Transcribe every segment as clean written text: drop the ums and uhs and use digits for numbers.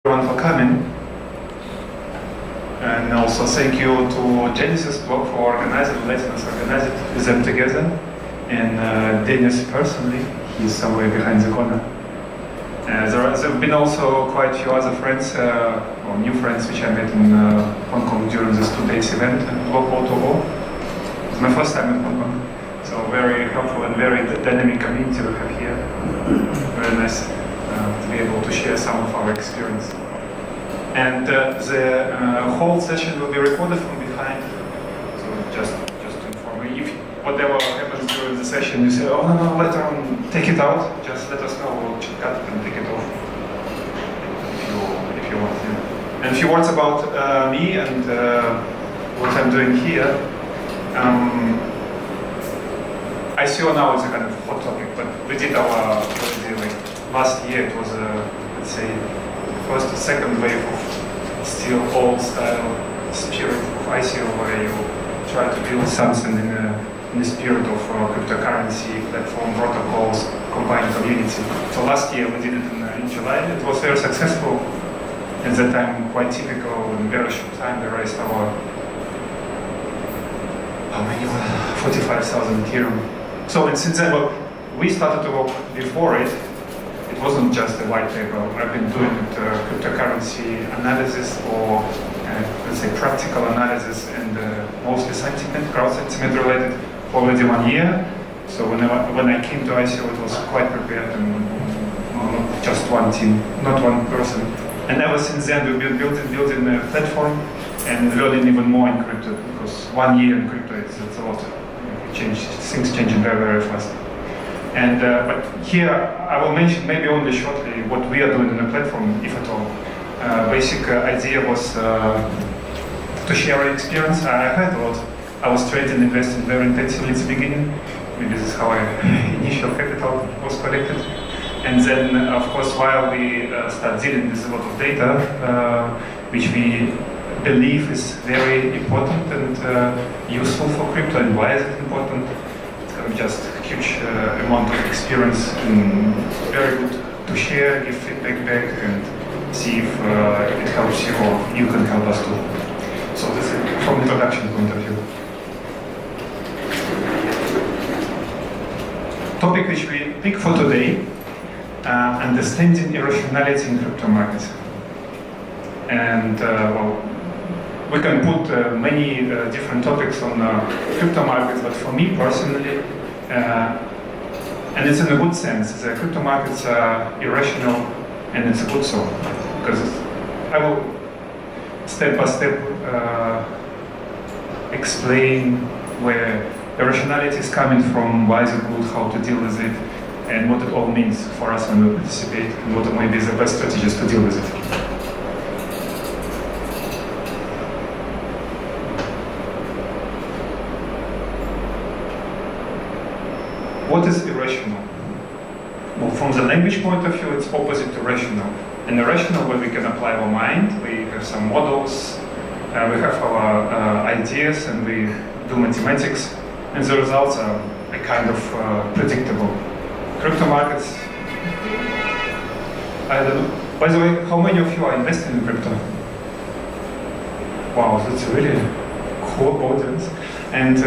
everyone for coming. And also thank you to Genesis Blog for organizing, letting us organize it with them together. And Dennis personally, he's somewhere behind the corner. There have been also quite a few other friends, or new friends, which I met in Hong Kong during this 2 days event at Blog O2O. It's my first time in Hong Kong. So very helpful and very dynamic community we have here. Very nice to be able to share some of our experience. And the whole session will be recorded from behind. So just to inform you, if whatever happens during the session, you say, oh no, later on, take it out. Just let us know. We'll cut it and take it off if you want. Yeah. And a few words about me and what I'm doing here. ICO now is a kind of hot topic, but we did our last year. It was let's say first or second wave of still old style spirit of ICO, where you try to build something in the spirit of cryptocurrency, platform, protocols, combined community. So last year we did it in July. It was very successful. At that time, quite typical, in very short time we raised our 45,000 Ethereum. So and since then, we started to work before it. It wasn't just a white paper. I've been doing it, cryptocurrency analysis, or let's say practical analysis, and mostly sentiment, crowd sentiment related, for already 1 year. So when I came to ICO, it was quite prepared, and not just one team, not one person. And ever since then, we've been building a platform and learning even more in crypto, because 1 year in crypto, it's a lot. Things changing very, very fast. And but here I will mention maybe only shortly what we are doing in the platform, if at all. Basic idea was to share our experience. I had a lot. I was trading and investing very intensively at the beginning. Maybe this is how initial capital was collected. And then, of course, while we start dealing with a lot of data, which we believe is very important and useful for crypto, and why is it important? Just a huge amount of experience, and very good to share, give feedback back, and see if it helps you or you can help us too. So this is from introduction point of view. Topic which we pick for today, understanding irrationality in crypto markets. And we can put many different topics on crypto markets, but for me personally, and it's in a good sense, the crypto markets are irrational, and it's a good so, because I will step by step explain where irrationality is coming from, why is it good, how to deal with it, and what it all means for us when we participate, and what may be the best strategies to deal with it. What is irrational? Well, from the language point of view, it's opposite to rational. And irrational, where we can apply our mind, we have some models, we have our ideas, and we do mathematics, and the results are a kind of predictable. Crypto markets, I don't know. By the way, how many of you are investing in crypto? Wow, that's a really cool audience. And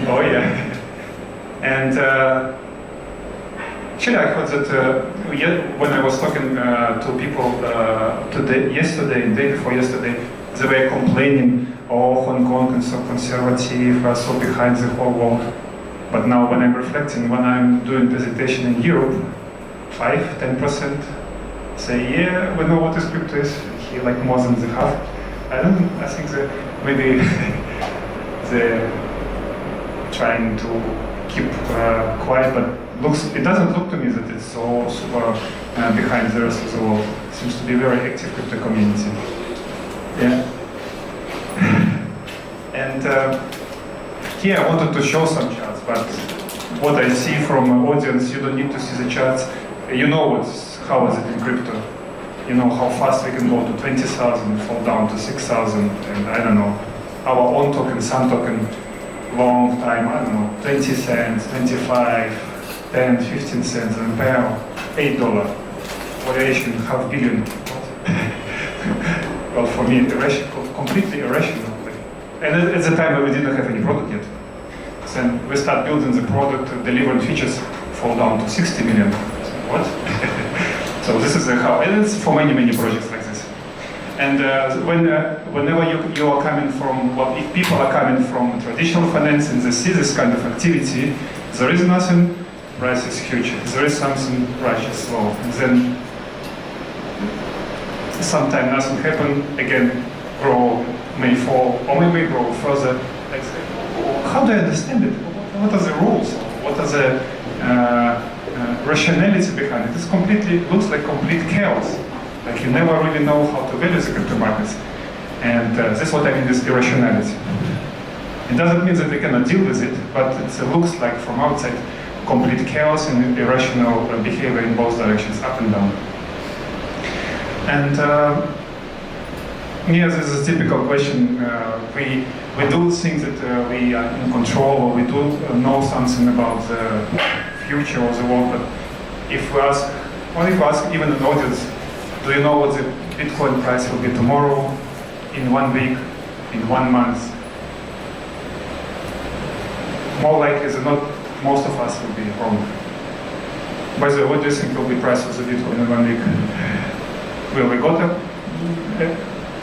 oh yeah. And actually, I heard that when I was talking to people yesterday and day before yesterday, they were complaining, oh, Hong Kong is so conservative, so behind the whole world. But now when I'm reflecting, when I'm doing presentation in Europe, 5-10% say, yeah, we know what this crypto is. Here, like more than the half. I think that maybe they're trying to keep quiet, but it doesn't look to me that it's so super behind the rest of the world. It seems to be a very active crypto community. Yeah. And here I wanted to show some charts, but what I see from the audience, you don't need to see the charts. You know how is it in crypto. You know how fast we can go to 20,000, fall down to 6,000, and I don't know, our own token, some token, long time, I don't know, 20 cents, 25, 10, 15 cents, and per $8. Variation, $500 million. well, for me, completely irrational. And at the time we didn't have any product yet. Then we start building the product, delivering features fall down to 60 million. So, what? So this is how, and it's for many projects like this. And whenever you are coming from, well, if people are coming from traditional finance and they see this kind of activity, there is nothing, price is huge. There is something, price is slow. And then sometimes nothing happens, again, grow, may fall, or maybe grow further. How do I understand it? What are the rules? What are the rationality behind it? It completely looks like complete chaos. Like you never really know how to value the crypto markets. And that's what I mean with irrationality. It doesn't mean that we cannot deal with it, but it looks like from outside complete chaos and irrational behavior in both directions, up and down. And yeah, this is a typical question. We do think that we are in control, or we do know something about the future of the world, but if we ask even an audience, do you know what the Bitcoin price will be tomorrow, in 1 week, in 1 month? More likely than not, most of us will be wrong. By the way, what do you think will be the price of the Bitcoin in 1 week? Will we go to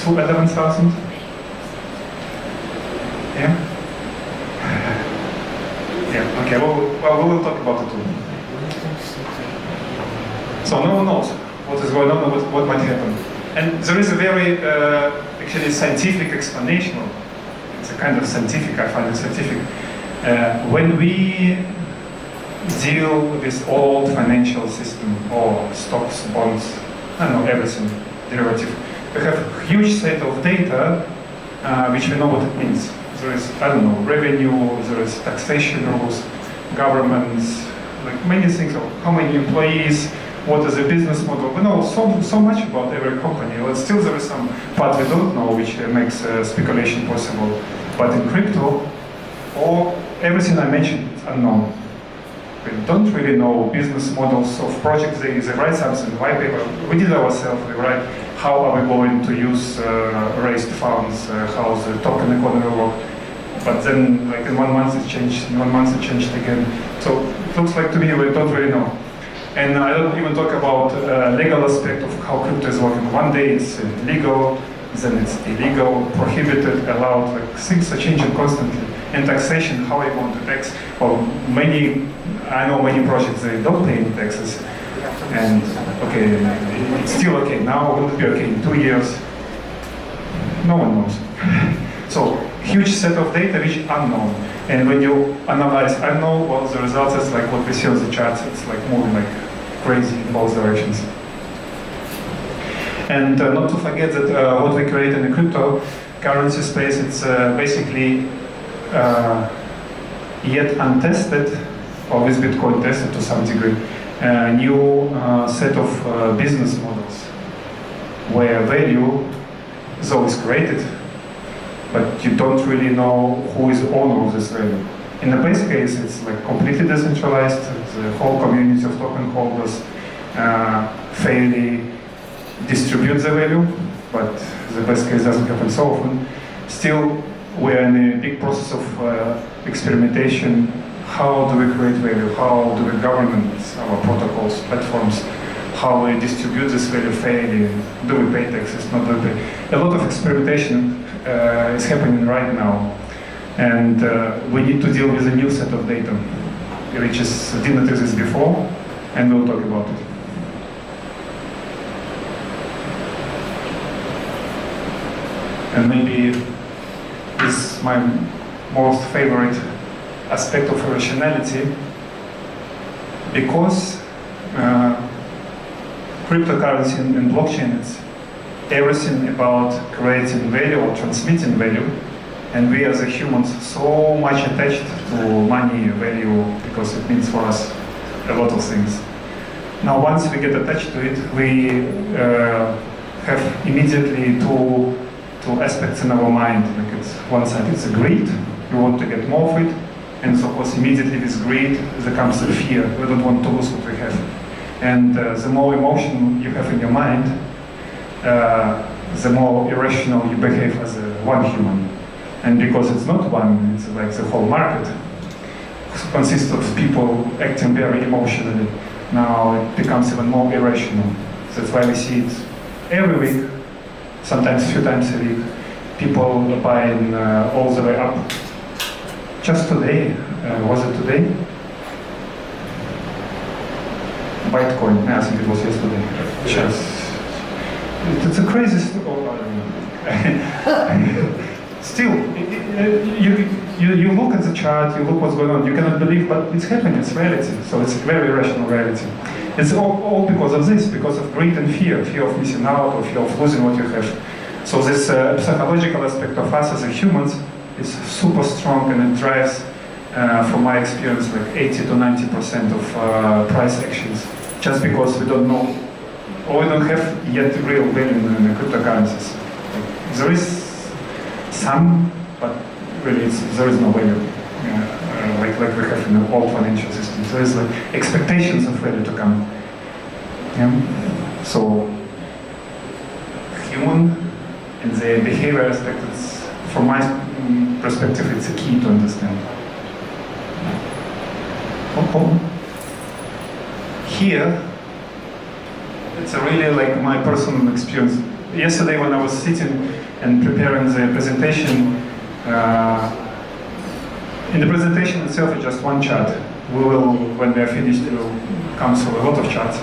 11,000? Yeah? Yeah, okay, well, we will talk about it too. So no one knows what is going on and what might happen. And there is a very, actually scientific explanation. It's a kind of scientific, I find it scientific. When we deal with old financial system, or stocks, bonds, I don't know, everything, derivative, we have a huge set of data which we know what it means. There is, I don't know, revenue, there is taxation rules, governments, like many things, how many employees, what is the business model. We know so much about every company, but still there is some part we don't know which makes speculation possible. But in crypto, everything I mentioned is unknown. We don't really know business models of projects. They write something, white paper. We did ourselves. We write how are we going to use raised funds, how the token economy work. But then, like in 1 month it changed. In 1 month it changed again. So it looks like to me we don't really know. And I don't even talk about legal aspect of how crypto is working. One day it's legal, then it's illegal, prohibited, allowed. Like things are changing constantly. And taxation, how are you going to tax? Well, I know many projects, they don't pay any taxes. And okay, it's still okay now, will it be okay in 2 years? No one knows. So, huge set of data which are unknown. And when you analyze unknown, well, the results is like what we see on the charts, it's like moving like crazy in both directions. And not to forget that what we create in the cryptocurrency space, it's basically yet untested, or with Bitcoin tested to some degree, a new set of business models where value is always created, but you don't really know who is the owner of this value. In the base case, it's like completely decentralized. The whole community of token holders fairly distribute the value, but the best case doesn't happen so often. Still, we're in a big process of experimentation. How do we create value? How do we govern our protocols, platforms? How we distribute this value fairly? Do we pay taxes? Not do we pay? A lot of experimentation is happening right now. And we need to deal with a new set of data, which didn't exist before, and we'll talk about it. And maybe this is my most favorite aspect of irrationality, because cryptocurrency and blockchain is everything about creating value or transmitting value, and we as a humans so much attached to money, value, because it means for us a lot of things. Now once we get attached to it, we have immediately two aspects in our mind. Like it's one side, it's a greed, we want to get more of it, and so of course immediately with greed there comes a fear, we don't want to lose what we have. And the more emotion you have in your mind, the more irrational you behave as one human. And because it's not one, it's like the whole market consists of people acting very emotionally. Now it becomes even more irrational. That's why we see it every week, sometimes a few times a week. People buying all the way up. Just today, was it today? Bitcoin, I think it was yesterday. It's a crazy story. Still, you look at the chart, you look what's going on, you cannot believe, but it's happening, it's reality. So it's a very irrational reality. It's all because of this, because of greed and fear of missing out, or fear of losing what you have. So this psychological aspect of us as humans is super strong, and it drives, from my experience, like 80 to 90% of price actions, just because we don't know, or we don't have yet real value in the cryptocurrencies. There is some, but really there is no value, like we have in all financial systems. There is like expectations of value to come. Yeah? So human and the behavior aspect, it's, from my perspective, it's a key to understand. Here, it's a really like my personal experience. Yesterday when I was sitting and preparing the presentation, in the presentation itself it's just one chart. We will, when we are finished, we will come through a lot of charts.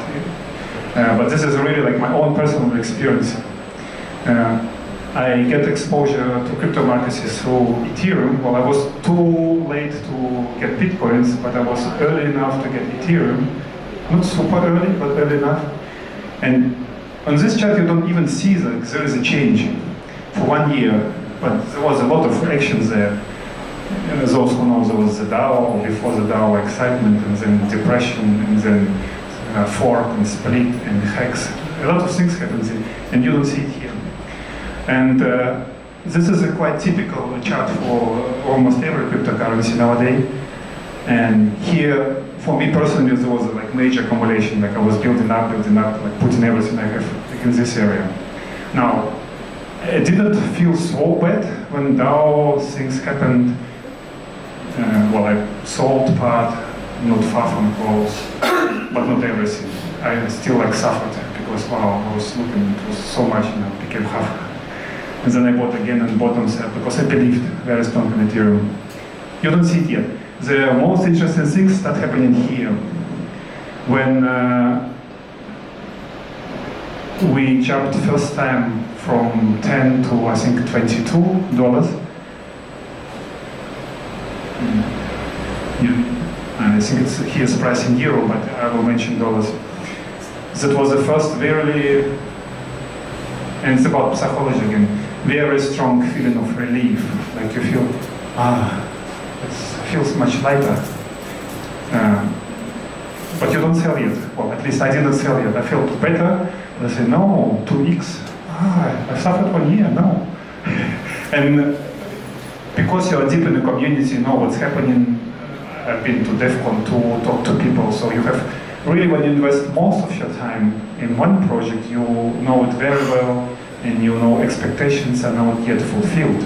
But this is really like my own personal experience. I get exposure to crypto markets through Ethereum. Well, I was too late to get Bitcoins, but I was early enough to get Ethereum. Not super early, but early enough. And on this chart you don't even see that there is a change for 1 year, but there was a lot of actions there. Those who know, there was the DAO, or before the DAO, excitement, and then depression, and then fork, and split, and hacks. A lot of things happen, and you don't see it here. And this is a quite typical chart for almost every cryptocurrency nowadays. And here, for me personally, there was a like major accumulation. Like I was building up, like putting everything I have like, in this area. Now, it didn't feel so bad when DAO things happened. Well, I sold part, not far from close, but not everything. I still like suffered because wow, I was looking, it was so much, became half. And then I bought again and bought on sale because I believed very strong in Ethereum. You don't see it yet. The most interesting things start happening here. When we jumped first time from 10 to I think $22. I think it's here's price in euro, but I will mention dollars. That was the first very, and it's about psychology again, very strong feeling of relief. Like you feel, it feels much lighter. But you don't sell yet. Well, at least I didn't sell yet. I felt better. I say, no, 2x. I suffered 1 year, no. And because you are deep in the community, you know what's happening. I've been to DEFCON to talk to people, so you have really, when you invest most of your time in one project, you know it very well, and you know expectations are not yet fulfilled.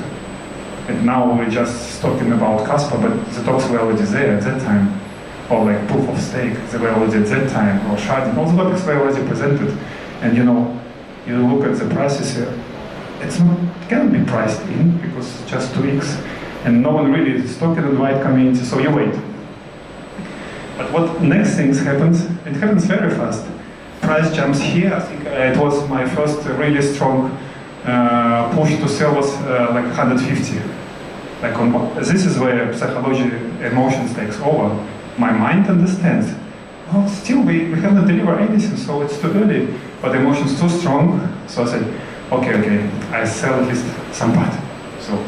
And now we're just talking about Casper, but the talks were already there at that time, or like proof of stake, they were already at that time, or sharding, all the topics were already presented. And you know, you look at the prices here, it cannot be priced in because it's just 2x, and no one really is talking in the white community, so you wait. But what next things happens, it happens very fast. Price jumps here, I think it was my first really strong push to sell was like 150. Like this is where psychology, emotions takes over. My mind understands, well, still we haven't delivered anything, so it's too early. But the emotion's too strong, so I said, okay, I sell at least some part. So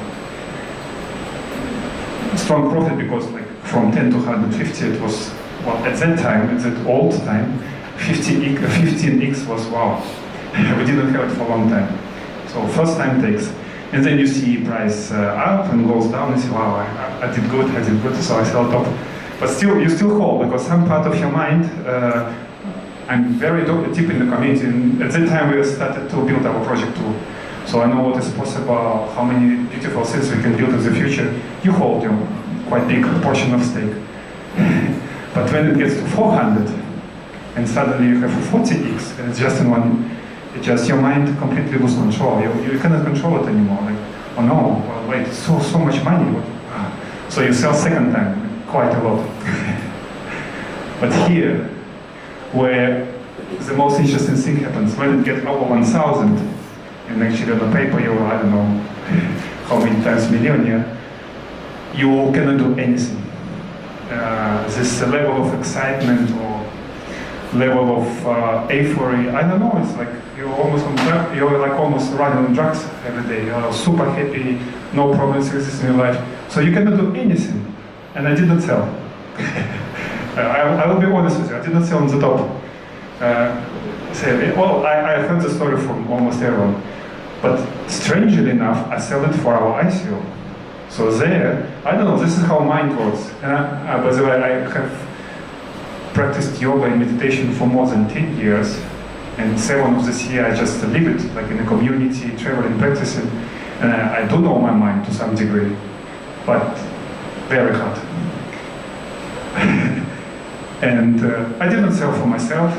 strong profit because like from 10 to 150 it was, well, at that time, at that old time, 15x was wow. We didn't have it for a long time. So first time takes. And then you see price up and goes down and say, wow, I did good, so I sell top. But still, you still hold because some part of your mind I'm very deep in the community, and at that time we started to build our project too. So I know what is possible, how many beautiful things we can build in the future. You hold your quite big portion of stake. But when it gets to 400, and suddenly you have 40x, and it's just in one, it's just your mind completely loses control. You cannot control it anymore. Like, oh no, well, wait, so much money. So you sell second time, quite a lot. But here, where the most interesting thing happens, when it gets over 1,000, and actually on the paper you're, I don't know, how many times millionaire, you cannot do anything. This level of excitement or level of euphoria, I don't know, it's like you're almost on drugs, you're like almost running on drugs every day. You're super happy, no problems exist in your life. So you cannot do anything. And I didn't sell. I will be honest with you, I didn't sell on the top. Well, I heard the story from almost everyone. But strangely enough, I sell it for our ICO. So there, I don't know, this is how mind works. And by the way, I have practiced yoga and meditation for more than 10 years. And 7 of this year, I just live it, like in a community, traveling, practicing. And I do know my mind to some degree, but very hard. And I didn't sell for myself.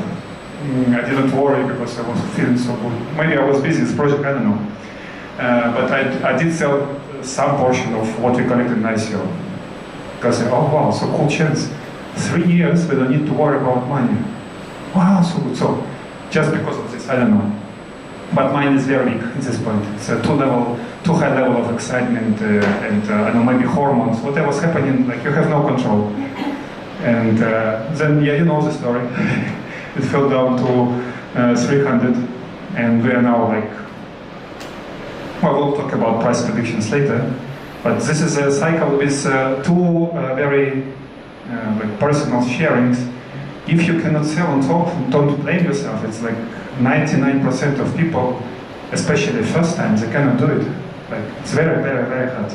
I didn't worry because I was feeling so good. Maybe I was busy with this project, I don't know. But I did sell some portion of what we collected in ICO. Because, oh wow, so cool chance. 3 years, we don't need to worry about money. Wow, so good. So, just because of this, I don't know. But mine is very weak at this point. It's a too high level of excitement and I don't know, maybe hormones, whatever's happening, like you have no control. And then, yeah, you know the story. It fell down to 300, and we are now like, well, we'll talk about price predictions later. But this is a cycle with two very like personal sharings. If you cannot sell on top, don't blame yourself. It's like 99% of people, especially first time, they cannot do it. Like it's very, very, very hard.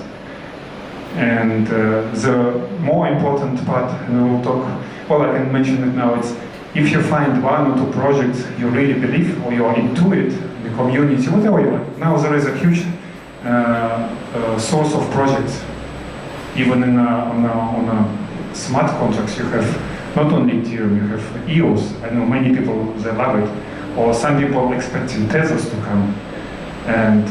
And the more important part, and we'll talk, well, I can mention it now, it's if you find 1 or 2 projects you really believe, or you are into it, the community, whatever you want. Now there is a huge source of projects. Even on smart contracts, you have not only Ethereum, you have EOS. I know many people, they love it. Or some people expecting Tezos to come. And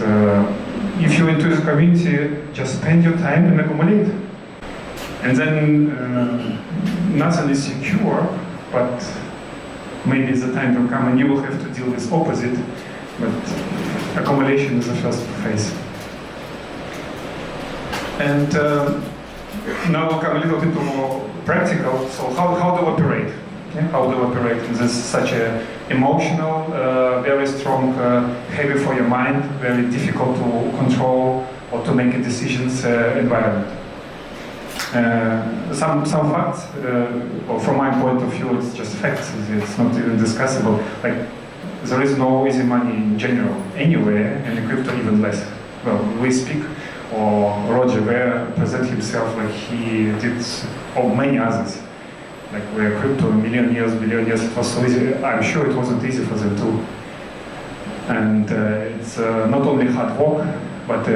if you're into the community, just spend your time and accumulate. And then nothing is secure, but maybe the time will come and you will have to deal with opposite, but accumulation is the first phase. And now we'll come a little bit more practical. So how do we operate? Yeah? How do we operate in this such a emotional, very strong, heavy for your mind, very difficult to control or to make decisions environment? Some facts, well, from my point of view, it's just facts. It's not even discussable. Like, there is no easy money in general anywhere, and in crypto even less. Well, we speak, or Roger Ver present himself like he did, or many others. Like we're crypto millionaires, billionaires. It was so easy. I'm sure it wasn't easy for them too. And it's not only hard work, but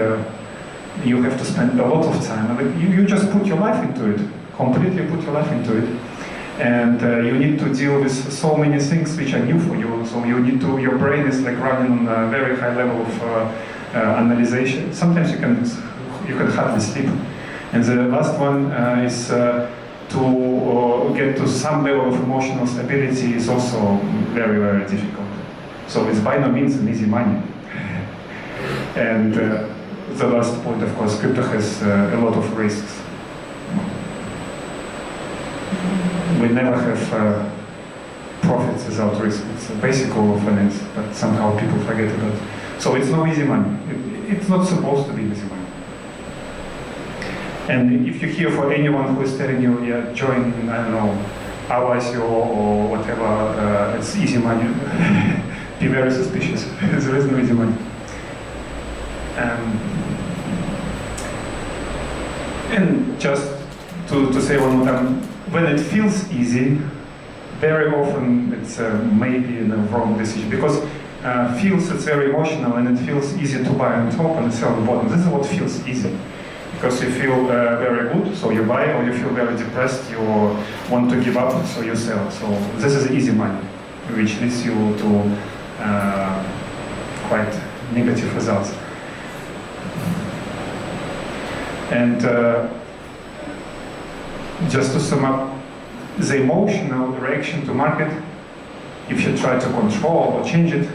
you have to spend a lot of time. Like you just put your life into it, completely put your life into it. And you need to deal with so many things which are new for you. So you need to, your brain is like running on a very high level of analyzation. Sometimes you can hardly sleep. And the last one is to get to some level of emotional stability is also very, very difficult. So it's by no means an easy money. And the last point, of course, crypto has a lot of risks. We never have profits without risk. It's a basic rule of finance, but somehow people forget about it. So it's no easy money. It's not supposed to be easy money. And if you hear for anyone who is telling you, yeah, join, I don't know, our ICO or whatever, it's easy money, be very suspicious. There is no easy money. And just to say one more time, when it feels easy, very often it's maybe the wrong decision, because feels it's very emotional and it feels easy to buy on top and sell on the bottom. This is what feels easy. Because you feel very good, so you buy, or you feel very depressed, you want to give up, so you sell. So this is easy money, which leads you to quite negative results. And just to sum up, the emotional reaction to market, if you try to control or change it,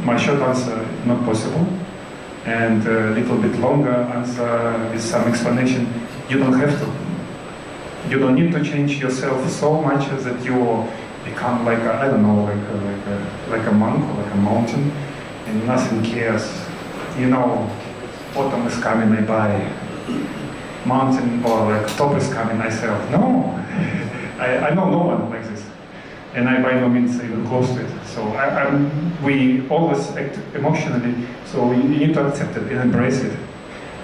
my short answer, not possible. And a little bit longer answer with some explanation, you don't have to. You don't need to change yourself so much that you become like a, I don't know, like a monk or like a mountain, and nothing cares. You know, autumn is coming, I buy. Mountain or like top is coming, I sell. No, I know no one like this. And I by no means even close to it. So we always act emotionally, so you need to accept it and embrace it.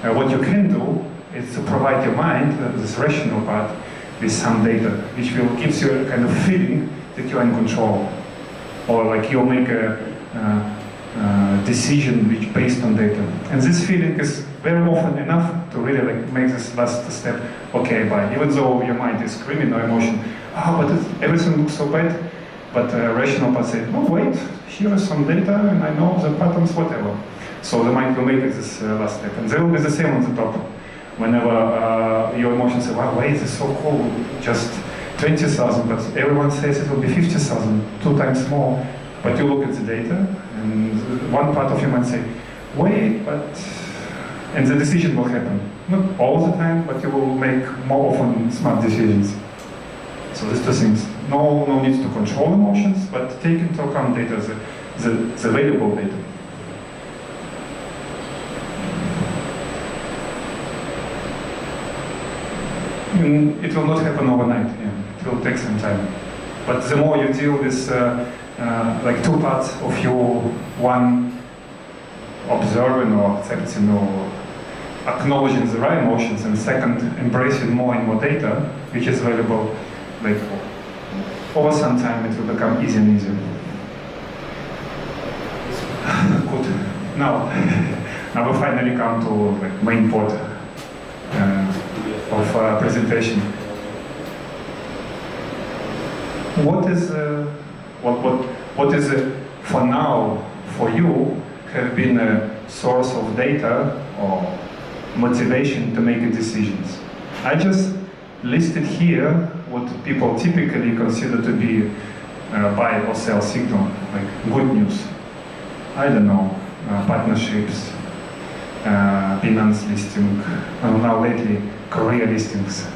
What you can do is to provide your mind, this rational part, with some data, which gives you a kind of feeling that you are in control. Or like you make a decision which based on data. And this feeling is very often enough to really like make this last step, okay, buy. Even though your mind is screaming no emotion, but everything looks so bad, but rational part says, oh wait, here is some data and I know the patterns, whatever. So the mind will make it this last step. And there will be the same on the top. Whenever your emotions say, wow, wait, it's so cool, just 20,000, but everyone says it will be 50,000, 2 times more. But you look at the data, and one part of you might say, wait, but... And the decision will happen. Not all the time, but you will make more often smart decisions. So these 2 things. No need to control emotions, but take into account data, the available data. It will not happen overnight, yeah. It will take some time. But the more you deal with like 2 parts of you, one observing or accepting or acknowledging the right emotions, and second, embracing more and more data, which is available, like over some time it will become easier and easier. Good. Now we finally come to like main part of presentation. What is for now for you have been a source of data or motivation to make decisions? I just listed here what people typically consider to be buy or sell signal, like good news. I don't know, partnerships, Binance listing, now lately Korea listings.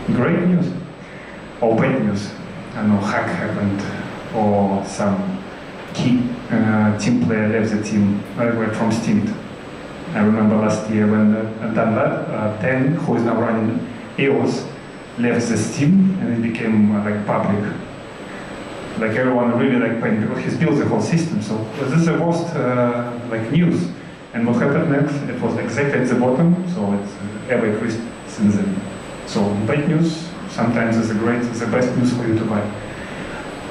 Great news. Or bad news. I don't know, hack happened, or some key team player left the team from Steam. I remember last year when Dan 10, who is now running EOS, left the Steam and it became like public. Like everyone really like panicked because he's built the whole system. So this is the worst like news. And what happened next? It was exactly at the bottom, so it's ever increased since then. So bad news sometimes is the best news for you to buy.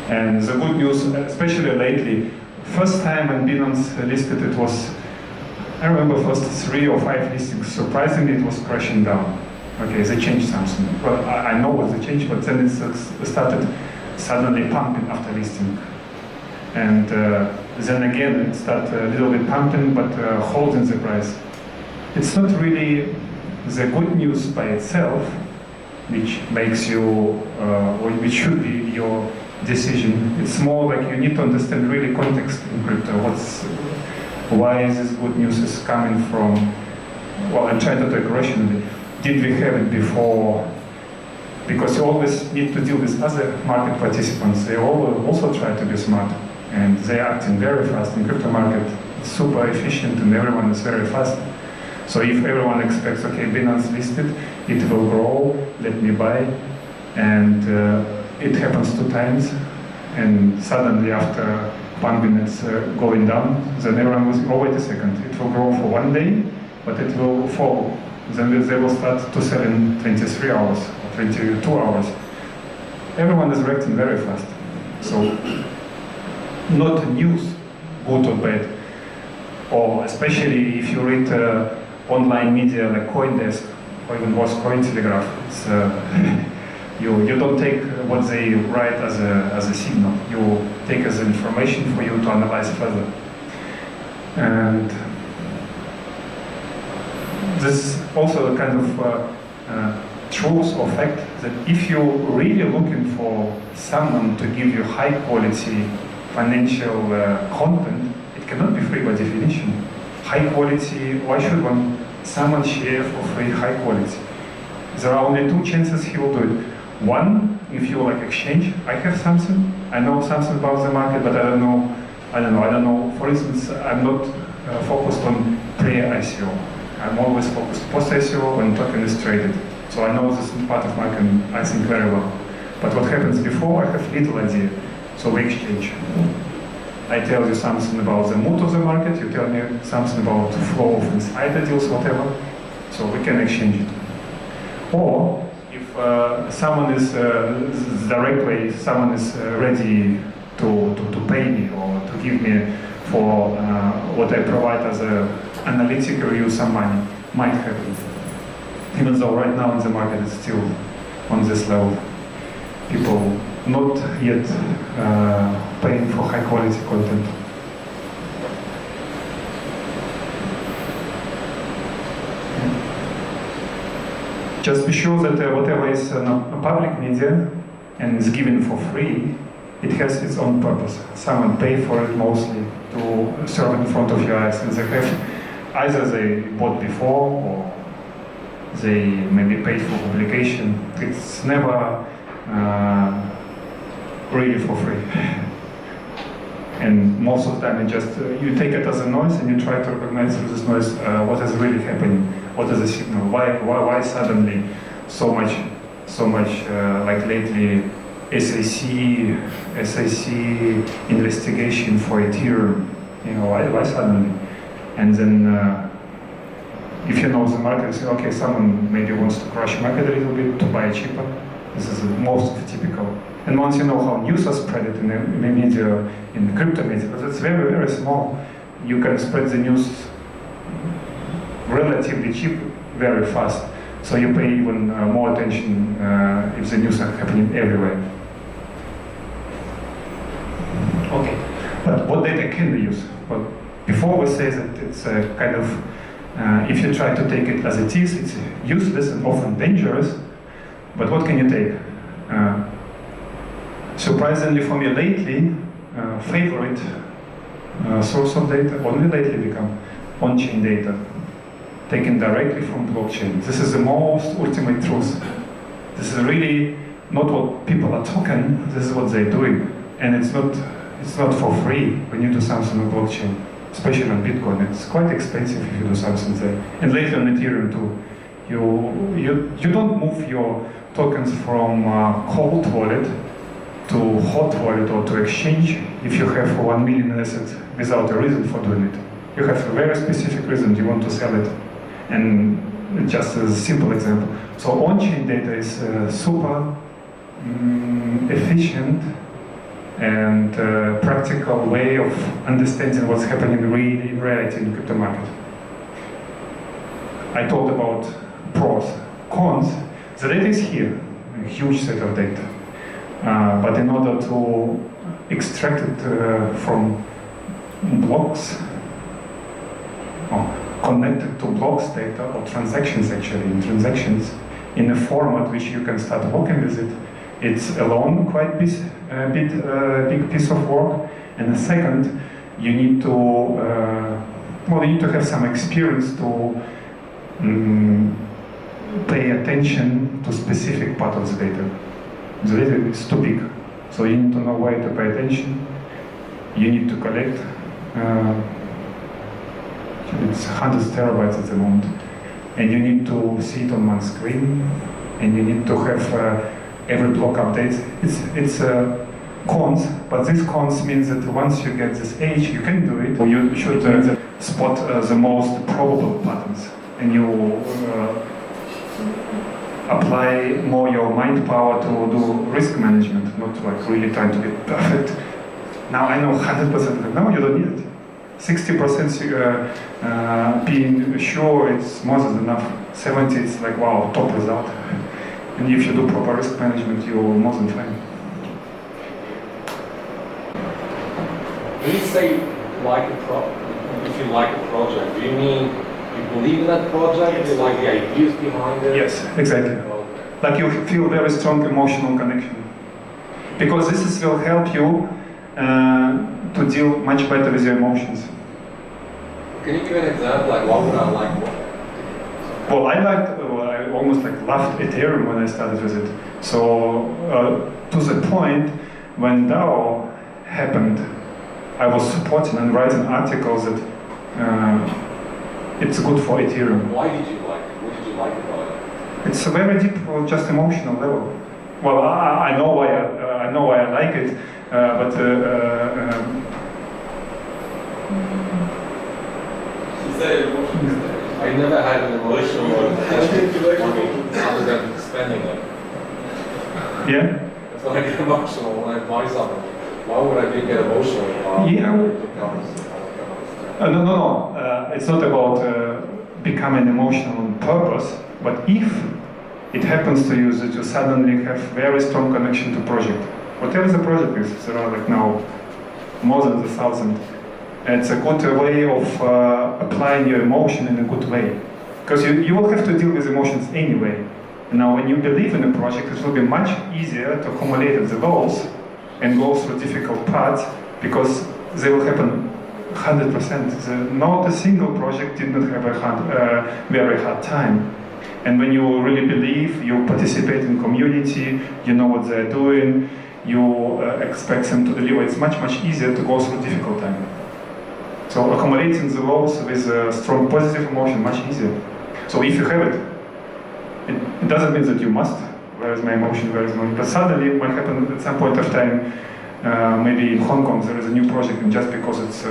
And the good news, especially lately, first time when Binance listed, it was, I remember first 3 or 5 listings, surprisingly it was crashing down. Okay, they changed something. Well, I know what they changed, but then it started suddenly pumping after listing. And then again it started a little bit pumping, but holding the price. It's not really the good news by itself, which makes you, or which should be your decision. It's more like you need to understand really context in crypto. Why is this good news is coming from? Well, I'm trying to take rationally. Did we have it before? Because you always need to deal with other market participants. They also try to be smart, and they're acting very fast in crypto market. It's super efficient, and everyone is very fast. So if everyone expects, okay, Binance listed, it will grow, let me buy, and it happens 2 times, and suddenly after pumping it's going down, then everyone will say, oh wait a second, it will grow for 1 day, but it will fall. Then they will start to sell in 23 hours or 22 hours. everyone is reacting very fast. So, not news, good or bad, or especially if you read online media like CoinDesk or even worse, Cointelegraph, it's, you don't take what they write as a signal. You take as information for you to analyze further. And this is also a kind of truth or fact that if you're really looking for someone to give you high quality financial content, it cannot be free by definition. High quality, why should someone share for free high quality? There are only two chances he will do it. One, if you like exchange, I have something, I know something about the market, but I don't know. For instance, I'm not focused on pre-ICO. I'm always focused post-ICO when token is traded. So I know this part of market, I think, very well. But what happens before, I have little idea. So we exchange. I tell you something about the mood of the market, you tell me something about the flow of insider deals, whatever. So we can exchange it. Or if someone is ready to pay me or to give me for what I provide as an analytic review, some money might happen. Even though right now in the market it's still on this level. People not yet paying for high quality content. Just be sure that whatever is public media and is given for free, it has its own purpose. Someone paid for it mostly to serve in front of your eyes, and they have either they bought before or they maybe paid for publication. It's never really for free. And most of the time you take it as a noise and you try to recognize through this noise what is really happening, what is the signal, why suddenly so much like lately SAC investigation for Ethereum, why suddenly? And then if you know the market, you say, okay, someone maybe wants to crush market a little bit to buy cheaper. This is most typical. And once you know how news are spread in the media, in the crypto media, because it's very, very small, you can spread the news relatively cheap, very fast. So you pay even more attention if the news are happening everywhere. Okay, but what data can we use? Well, before we say that it's a kind of, if you try to take it as it is, it's useless and often dangerous. But what can you take? Surprisingly for me lately, favorite source of data only lately become on-chain data, taken directly from blockchain. This is the most ultimate truth. This is really not what people are talking, this is what they're doing. And it's not for free when you do something on blockchain, especially on Bitcoin. It's quite expensive if you do something there. And later on Ethereum too. You don't move your tokens from cold wallet to hot wallet or to exchange if you have 1 million assets without a reason for doing it. You have a very specific reason you want to sell it. And just as a simple example. So on-chain data is super efficient and practical way of understanding what's happening really in reality in the crypto market. I talked about pros. Cons, the data is here, a huge set of data. But in order to extract it from blocks, connected to blocks data or transactions actually, in a format which you can start working with it, it's alone quite big piece of work. And the second, you need to have some experience to pay attention to specific part of the data. The data is too big, so you need to know where to pay attention. You need to collect. It's hundreds of terabytes at the moment, and you need to see it on one screen, and you need to have every block updates. It's cons, but this cons means that once you get this age, you can do it. You should spot the most probable patterns, and you apply more your mind power to do risk management, not like really trying to be perfect. Now I know 100%. No, you don't need it. 60% being sure it's more than enough. 70 it's like wow, top result. And if you do proper risk management, you're more than fine. When you say if you like a project, do you mean you believe in that project? Yes. You like the ideas behind it? Yes, exactly. Okay. Like you feel very strong emotional connection. Because will help you to deal much better with your emotions. Can you give an example? Like what would I like? Well, I almost like loved Ethereum when I started with it. So to the point when DAO happened, I was supporting and writing articles that it's good for Ethereum. Why did you like it? What did you like about it? It's a very deep, just emotional level. Well, I know why I like it, but I never had an emotional attachment other than spending it. yeah. That's when I get emotional when I buy something. Why would I get emotional? No. It's not about becoming emotional on purpose, but if it happens to you that you suddenly have very strong connection to project, whatever the project is, there are like now more than 1,000. It's a good way of applying your emotion in a good way. Because you will have to deal with emotions anyway. Now, when you believe in a project, it will be much easier to accumulate the goals and go through difficult parts because they will happen 100%. Not a single project did not have a very hard time. And when you really believe, you participate in community, you know what they're doing, you expect them to deliver, it's much easier to go through difficult time. So accumulating the goals with a strong positive emotion, much easier. So if you have it, it doesn't mean that you must. Where is my emotion, where is my... But suddenly, what happened at some point of time, maybe in Hong Kong, there is a new project, and just because it's,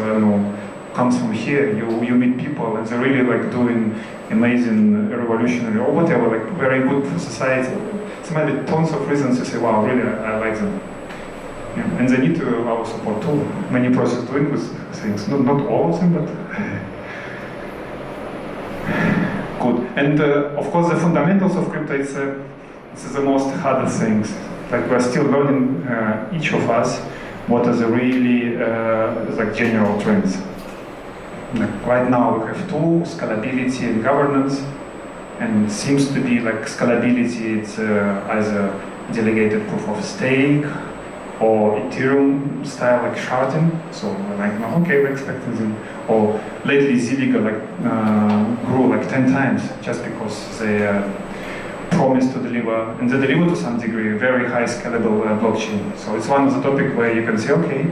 comes from here, you meet people, and they're really like doing amazing, revolutionary, or whatever, like very good for society. There might be tons of reasons to say, wow, really, I like them. Yeah. And they need our support too. Many projects doing with things, not all of them, but good. And of course, the fundamentals of crypto, it's the most hardest things. Like we're still learning, each of us, what are the really like general trends. Like right now we have two, scalability and governance, and it seems to be like scalability, it's either delegated proof of stake or Ethereum style like sharding. So we're like, no, okay, we're expecting them. Or lately Zilliqa grew like 10 times just because they promised to deliver, and they deliver to some degree, very high scalable blockchain. So it's one of the topics where you can say, okay,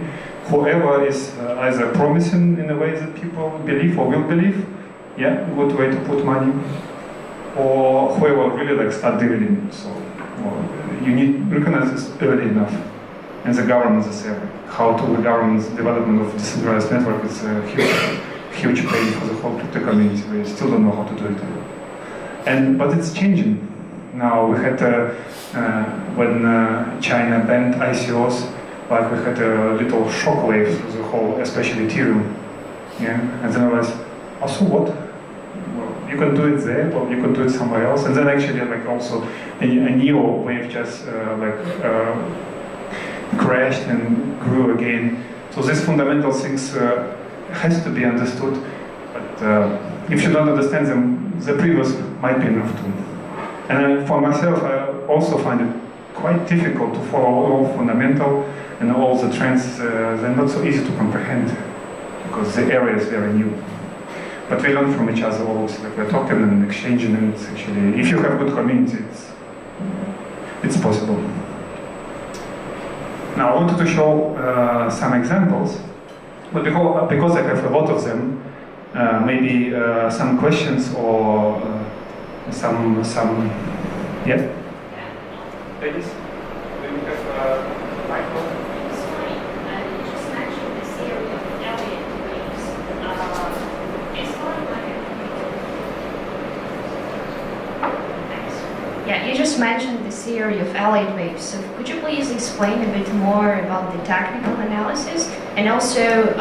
whoever is either promising in a way that people believe or will believe, yeah, good way to put money, or whoever really like start delivering. So you need to recognize this early enough. And the government is there. How to the government's development of decentralized network is a huge pain for the whole crypto community. We still don't know how to do it. But it's changing. Now we had when China banned ICOs, like we had a little shockwave through the whole, especially Ethereum. Yeah, and then I was, oh, so what? Well, you can do it there, or you can do it somewhere else. And then actually, like also a new wave just crashed and grew again. So these fundamental things has to be understood. But if you don't understand them, the previous might be enough too. And for myself, I also find it quite difficult to follow all fundamental and all the trends. They're not so easy to comprehend because the area is very new. But we learn from each other always. Like we're talking and exchanging, and it's actually, if you have good community, it's possible. Now I wanted to show some examples, but because I have a lot of them, maybe some questions or some yeah. Ladies, do you have a microphone? Sorry, you just mentioned this area of Elliot waves. It's not like a... Thanks. Yeah, you mentioned the theory of Elliot waves. So could you please explain a bit more about the technical analysis? And also,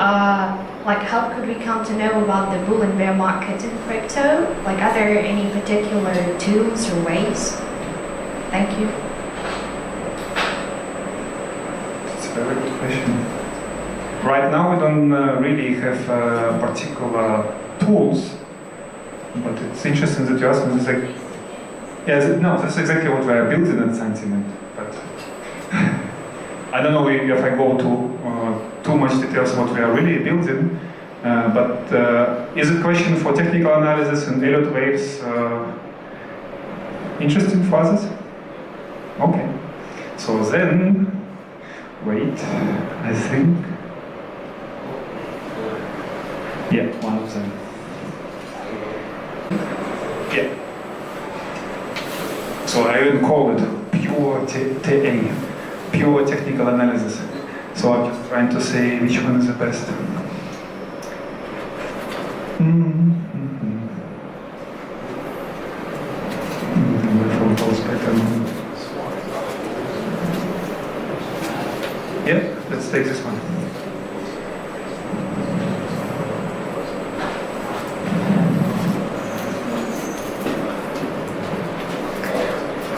like, how could we come to know about the bull and bear market in crypto? Like, are there any particular tools or ways? Thank you. It's a very good question. Right now, we don't really have particular tools, but it's interesting that you ask me. It's like, yes, no, that's exactly what we are building at Santiment. But I don't know if I go to too much details what we are really building. But is it question for technical analysis and Elliot waves interesting for others? Okay. So then, wait, I think. Yeah, one of them. Yeah. So I would call it pure TA, pure technical analysis. So I'm just trying to say which one is the best. Yeah, let's take this one.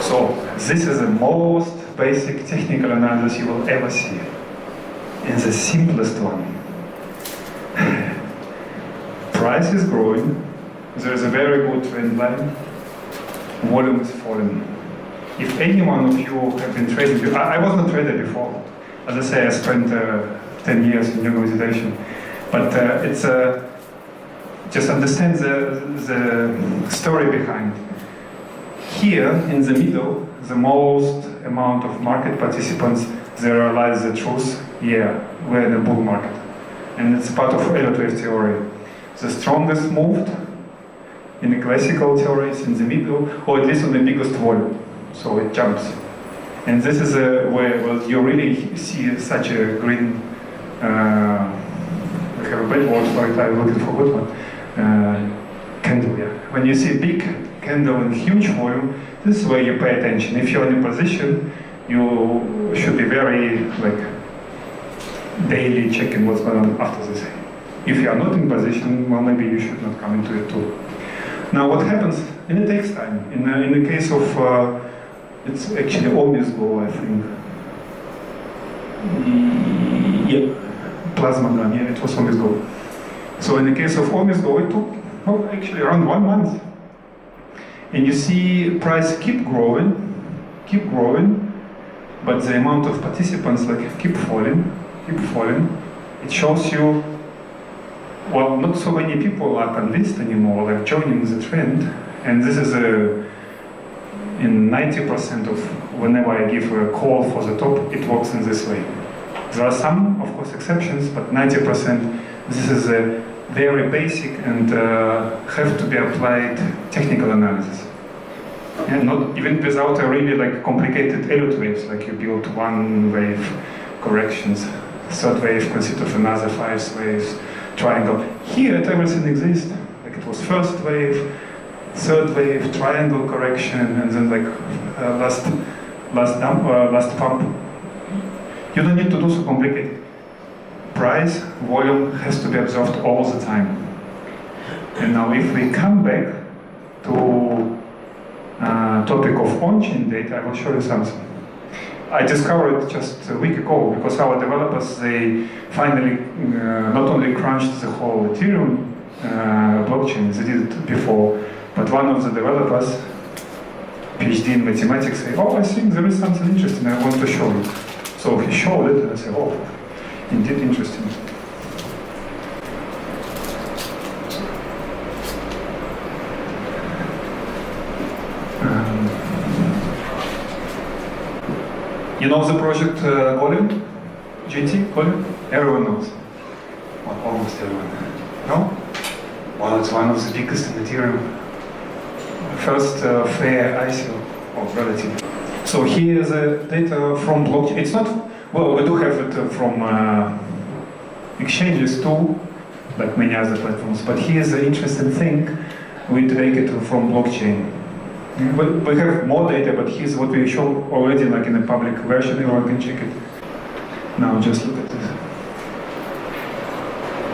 So this is the most basic technical analysis you will ever see, and the simplest one. Price is growing, there is a very good trend line, volume is falling. If any one of you have been trading, I was not trader before. As I say, I spent 10 years in university, but it's just understand the story behind. Here in the middle, the most amount of market participants, they realize the truth, yeah, we're in a bull market. And it's part of Elliot wave theory. The strongest moved in the classical theories in the middle, or at least on the biggest volume, so it jumps. And this is where you really see such a green, we have a bad word for it, I'm looking for a good one, candle, yeah. When you see big candle in huge volume, this is where you pay attention. If you're in a position, you should be very, daily checking what's going on after this. If you are not in position, well, maybe you should not come into it too. Now, what happens, and it takes time. In the case of, it's actually always go, I think. Yeah, plasma gun, yeah, it was always go. So in the case of always go, it took, well, actually around 1 month. And you see price keep growing, but the amount of participants keep falling. It shows you, well, not so many people are convinced anymore, joining the trend. And this is in 90% of whenever I give a call for the top, it works in this way. There are some, of course, exceptions, but 90%, this is a very basic and have to be applied technical analysis. And not even without a really complicated Elliot waves, you build one wave corrections, third wave consists of another 5 waves, triangle. Here everything exists. It was first wave, third wave, triangle correction, and then last pump. You don't need to do so complicated. Price, volume has to be observed all the time. And now if we come back to topic of on-chain data, I will show you something. I discovered just a week ago because our developers, they finally not only crunched the whole Ethereum blockchain, they did it before, but one of the developers, PhD in mathematics, said, oh, I think there is something interesting, I want to show you. So he showed it, and I said, oh, indeed interesting. You know the project Golem? GT, Golem? Everyone knows. Well, almost everyone. No? Well, it's one of the biggest in Ethereum. First fair ICO, or relative. So here the data from blockchain. It's not, well, we do have it from exchanges too, many other platforms, but here's the interesting thing, we take it from blockchain. We have more data, but here's what we show already, like in the public version. Everyone can check it. Now just look at this.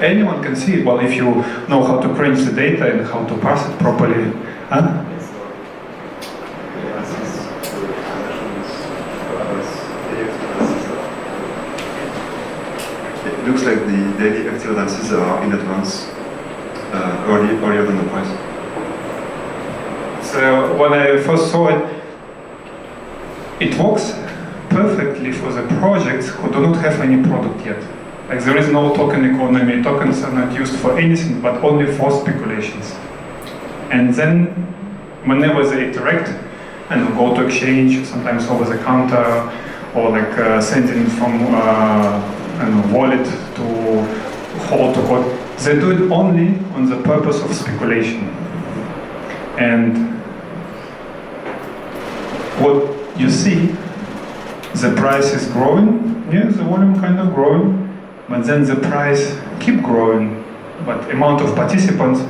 Anyone can see it. Well, if you know how to crunch the data and how to parse it properly. Huh? It looks like the daily active analysis are in advance, earlier than the price. So when I first saw it, it works perfectly for the projects who do not have any product yet. Like there is no token economy, tokens are not used for anything but only for speculations. And then whenever they interact and go to exchange, sometimes over the counter, or like sending from wallet to hold to code, they do it only on the purpose of speculation. And what you see, the price is growing, yeah, the volume kind of growing, but then the price keep growing, but amount of participants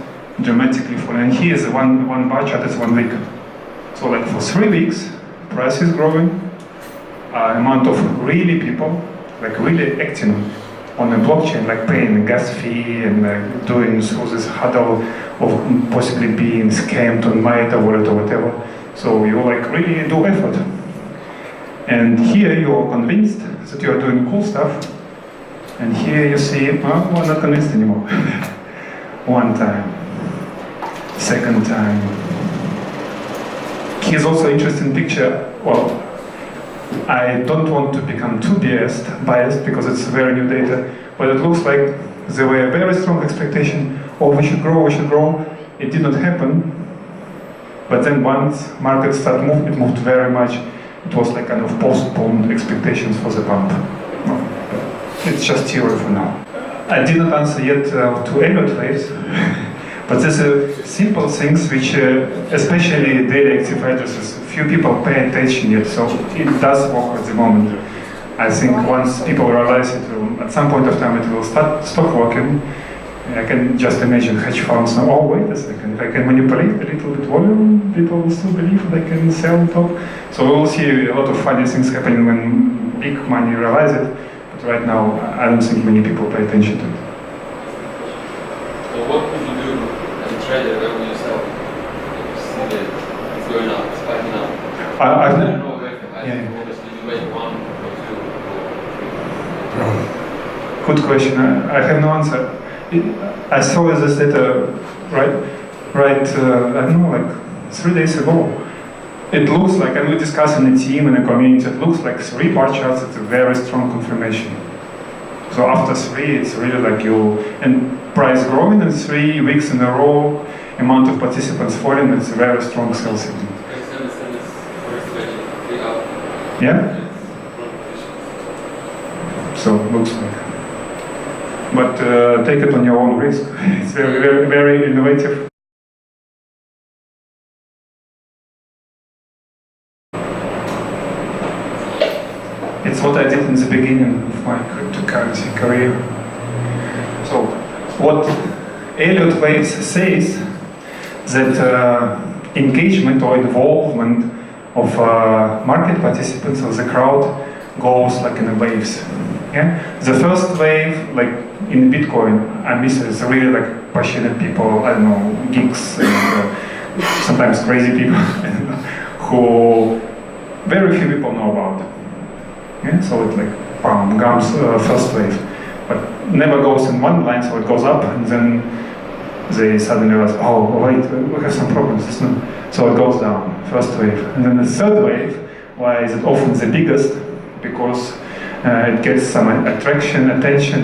dramatically falling. And here is one bar chart, is 1 week. So like for 3 weeks, price is growing, amount of really people, like really acting on the blockchain, like paying a gas fee and doing through this huddle of possibly being scammed on Meta wallet or whatever. So you like really do effort. And here you are convinced that you are doing cool stuff. And here you see, well, we're not convinced anymore. One time, second time. Here's also an interesting picture. Well, I don't want to become too biased because it's very new data, but it looks like there were a very strong expectation, oh, we should grow. It did not happen. But then once market started moving, it moved very much. It was like kind of postponed expectations for the pump. No, it's just theory for now. I did not answer yet to Elliot waves, but there's simple things which, especially daily active addresses, few people pay attention yet, so it does work at the moment. I think once people realize it will, at some point of time, it will stop working. I can just imagine hedge funds now, oh wait a second, if I can manipulate a little bit volume, people will still believe they can sell top. So we'll see a lot of funny things happening when big money realize it, but right now I don't think many people pay attention to it. So what would you do as a trader when you sell? You see that it's going up, spiking up. I don't know where obviously you wait 1 or 2 or 3. Good question, I have no answer. I saw this data right, I don't know, like 3 days ago. It looks like, and we discussed in the team and the community, it looks like 3 bar charts, it's a very strong confirmation. So after 3, it's really like and price growing in 3 weeks in a row, amount of participants falling, it's a very strong sell signal. Yeah? So, looks like. But take it on your own risk. It's very, very, very innovative. It's what I did in the beginning of my cryptocurrency career. So, what Elliot Waves says that engagement or involvement of market participants of the crowd goes like in the waves. Yeah? The first wave, like in Bitcoin, is really like passionate people, I don't know, geeks, and, sometimes crazy people, who very few people know about. Yeah? So it like, bam, comes first wave. But never goes in one line, so it goes up, and then they suddenly realize, oh, wait, we have some problems. So it goes down, first wave. And then the third wave, why is it often the biggest? Because it gets some attention,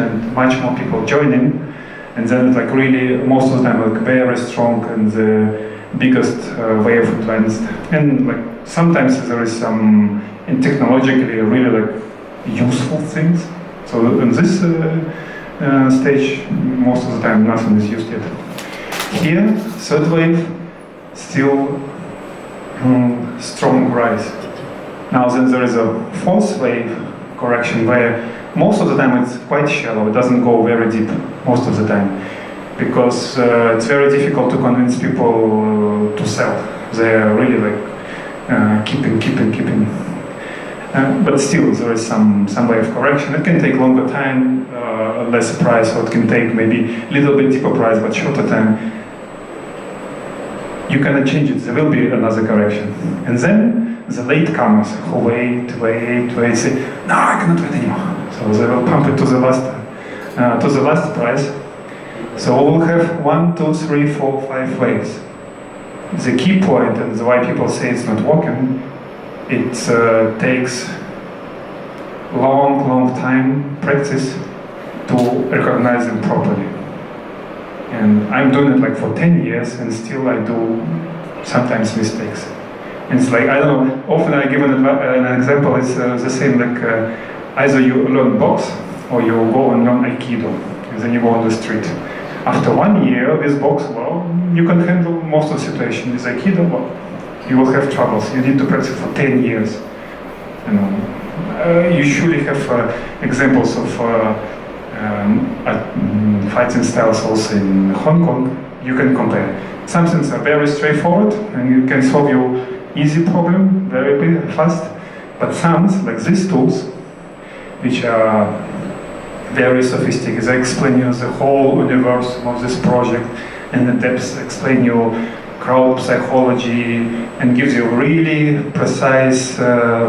and much more people joining, and then it's like really most of the time like very strong and the biggest wave advanced. And like sometimes there is some technologically really like useful things. So in this stage, most of the time nothing is used yet. Here, third wave, still strong rise. Now then there is a fourth wave correction where most of the time it's quite shallow, it doesn't go very deep most of the time. because it's very difficult to convince people to sell. They are really like keeping. But still, there is some way of correction. It can take longer time, less price, or it can take maybe a little bit deeper price, but shorter time. You cannot change it. There will be another correction. And then the latecomers who wait, say, no, I cannot wait anymore. So they will pump it to the last price. So we will have 1, 2, 3, 4, 5 waves. The key point, and why people say it's not working, it takes long time practice to recognize them properly. And I'm doing it like for 10 years, and still I do sometimes mistakes. And it's like, I don't know, often I give an example, it's the same, like either you learn box, or you go and learn Aikido, and then you go on the street. After 1 year with box, well, you can handle most of the situation. With Aikido, well, you will have troubles. You need to practice for 10 years. You know, you surely have examples of fighting styles also in Hong Kong. You can compare. Some things are very straightforward, and you can solve your easy problem very fast. But some, like these tools, which are very sophisticated, they explain you the whole universe of this project, and the depths explain you crowd psychology, and gives you a really precise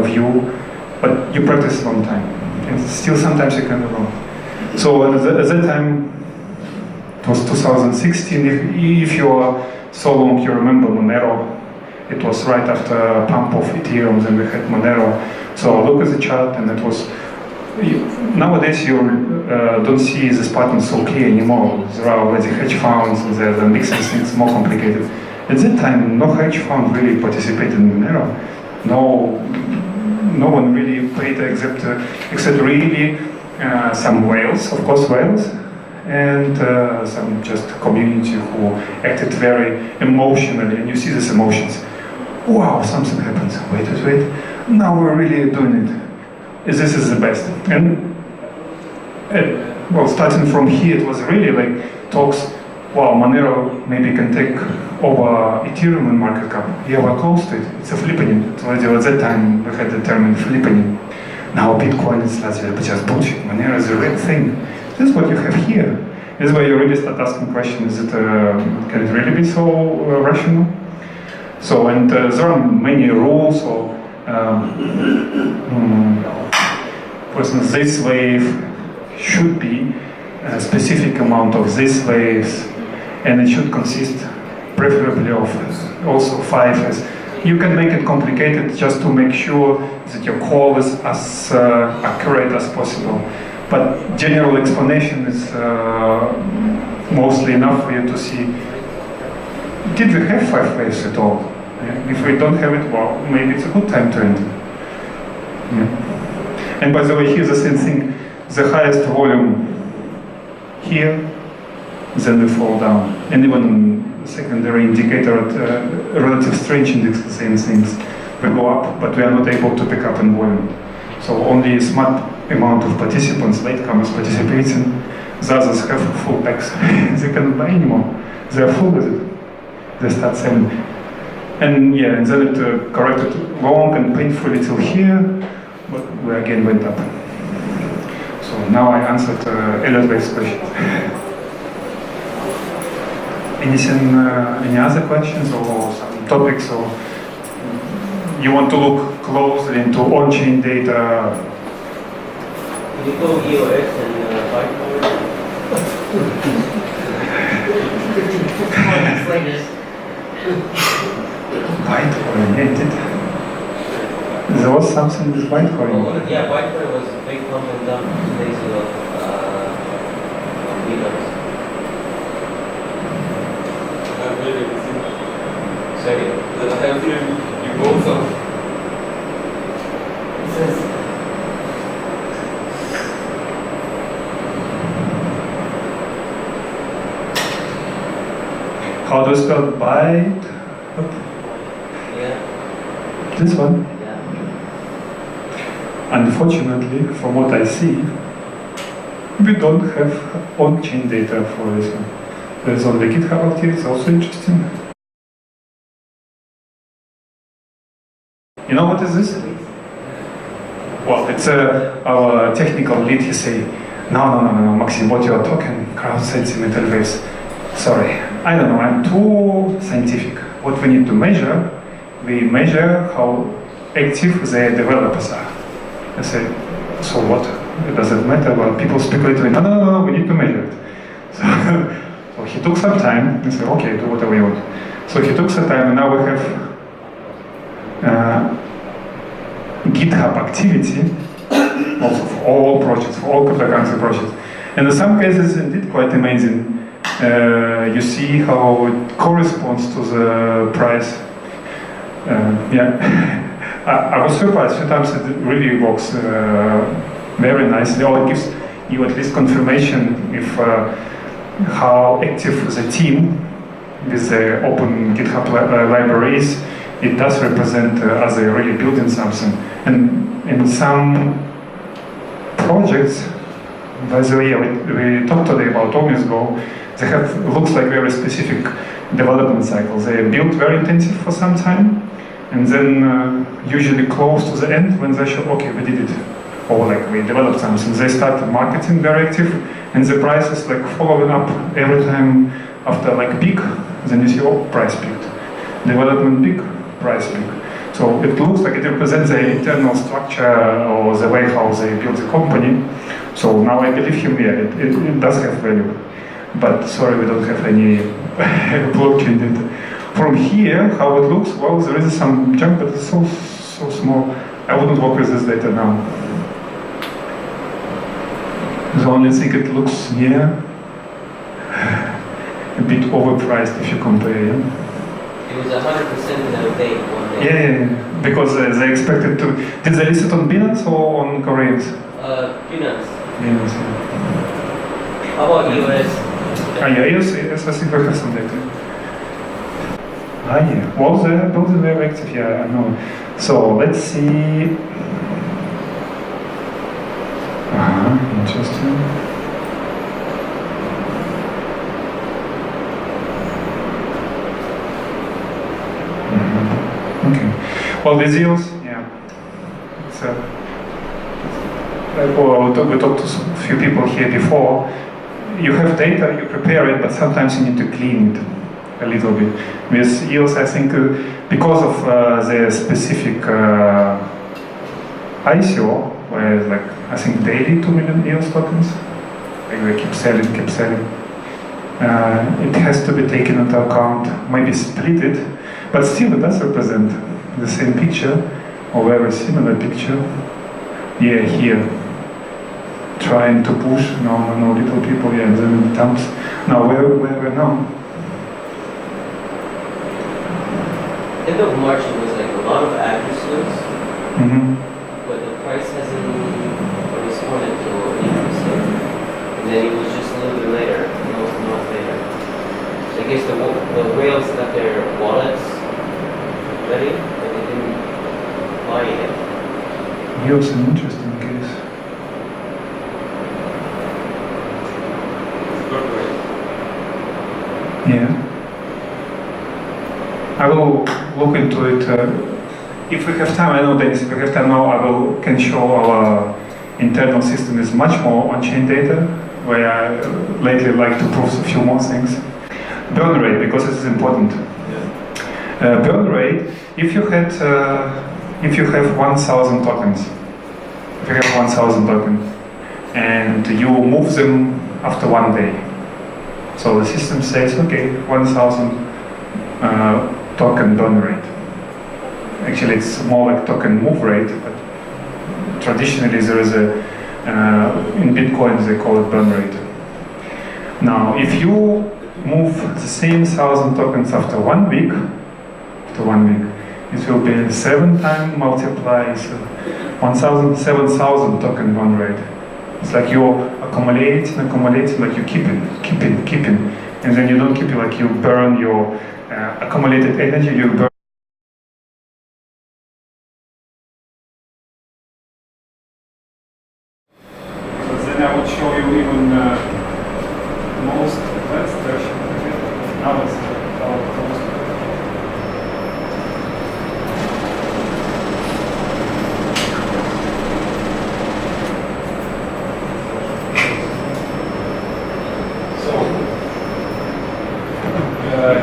view, but you practice a long time. And still sometimes you can go wrong. So at that time, it was 2016, if you are so long, you remember Monero. It was right after pump of Ethereum, then we had Monero. So look at the chart, and it was, nowadays you don't see this pattern so clear anymore. There are already hedge funds, and they're mixing things more complicated. At that time, no hedge fund really participated in Monero. No one really paid except really some whales, of course whales, and some just community who acted very emotionally, and you see these emotions. Wow, something happens. Wait. Now we're really doing it. This is the best. And well, starting from here, it was really like talks. Wow, Monero maybe can take over Ethereum in market cap. Yeah, we're close to it. It's a flipping. It's already at that time we had the term flipping. Now Bitcoin is just bullshit. Monero is a real thing. This is what you have here. This is where you really start asking questions. Is it can it really be so rational? So, and there are many rules. Or for instance, this wave should be a specific amount of these waves, and it should consist preferably of also 5. You can make it complicated just to make sure that your call is as accurate as possible. But general explanation is mostly enough for you to see, did we have 5 waves at all? Yeah? If we don't have it, well, maybe it's a good time to enter. Yeah. And by the way, here's the same thing. The highest volume here, then we fall down. And even secondary indicator at relative strength index, the same things. We go up, but we are not able to pick up in volume. So only a smart amount of participants, latecomers participating, the others have full packs. They cannot buy anymore. They are full with it. They start selling. And yeah, and then it corrected long and painfully till here, but we again went up. So now I answered Elliot's question. Any other questions or some topics, or you want to look closely into on-chain data? Can you go EOS and Bitcoin? Explain this. Bitcoin, there was something with Bitcoin. Yeah, Bitcoin was a big pump and dump 2 days ago on meetups. Second. I have you both of. It says, How do you spell byte? yeah, This one? yeah. Unfortunately, from what I see, we don't have on-chain data for this one. There's only GitHub activity, it's also interesting. You know what is this? Well, it's our technical lead. He say, no, Maksim, what you are talking, crowd sentiment waves. Sorry, I don't know, I'm too scientific. What we need to measure, we measure how active the developers are. I say, so what? Does it matter? Well, people speculate, no, we need to measure it. So he took some time and said, okay, do whatever you want. So he took some time, and now we have GitHub activity also for all projects, for all cryptocurrency projects. And in some cases, indeed, quite amazing. You see how it corresponds to the price. I was surprised. Sometimes it really works very nicely, or it gives you at least confirmation if how active the team with the open GitHub libraries. It does represent as they really building something. And in some projects, by the way, we talked today about OmnisGo, they have, looks like very specific development cycles. They build very intensive for some time, and then usually close to the end when they show, okay, we did it. Or like we developed something. They start marketing very active, and the price is like following up every time after like peak, then you see, oh, price peaked. Development peak, price peak. So it looks like it represents the internal structure or the way how they build the company. So now I believe him, yeah, it does have value. But sorry, we don't have any blockchain data. From here, how it looks, well, there is some junk, but it's so small. I wouldn't work with this data now. The only thing it looks near a bit overpriced if you compare. Yeah? It was 100% in a day, one day. Yeah, because they expected to. Did they list it on Binance or on Koreans? Binance. Binance, yeah. How about EOS? EOS, yes, I think I have some data. Yeah. Well, those are very active, yeah, I know. So let's see. Interesting. Okay. Well, the zeros, yeah. It's we talked to a few people here before. You have data, you prepare it, but sometimes you need to clean it a little bit. With EOS, I think, because of the specific ICO, where like I think daily 2 million EOS tokens, like they keep selling. It has to be taken into account, maybe split it, but still it does represent the same picture or very similar picture. Yeah, here. Trying to push, no, little people, yeah, and then it dumps. Now, where now? End of March, it was like a lot of addresses, but the price hasn't responded to anything. And then it was just a little bit later, almost a month later. So I guess the whales got their wallets ready, but they didn't buy it. Here's an interesting case. Yeah. I will look into it. If we have time, I know Dennis, if we have time now, can show our internal system is much more on-chain data, where I lately like to prove a few more things. Burn rate, because this is important. Yeah. Burn rate, if you have 1,000 tokens, and you move them after 1 day, so the system says, okay, 1,000 token burn rate. Actually, it's more like token move rate, but traditionally there is in Bitcoin they call it burn rate. Now, if you move the same 1,000 tokens after 1 week, it will be 7 times multiplied, so 7,000 token burn rate. It's like you're accumulating, like you keep it, and then you don't keep it, like you burn your accumulated energy, you burn. So then I would show you even most advanced version.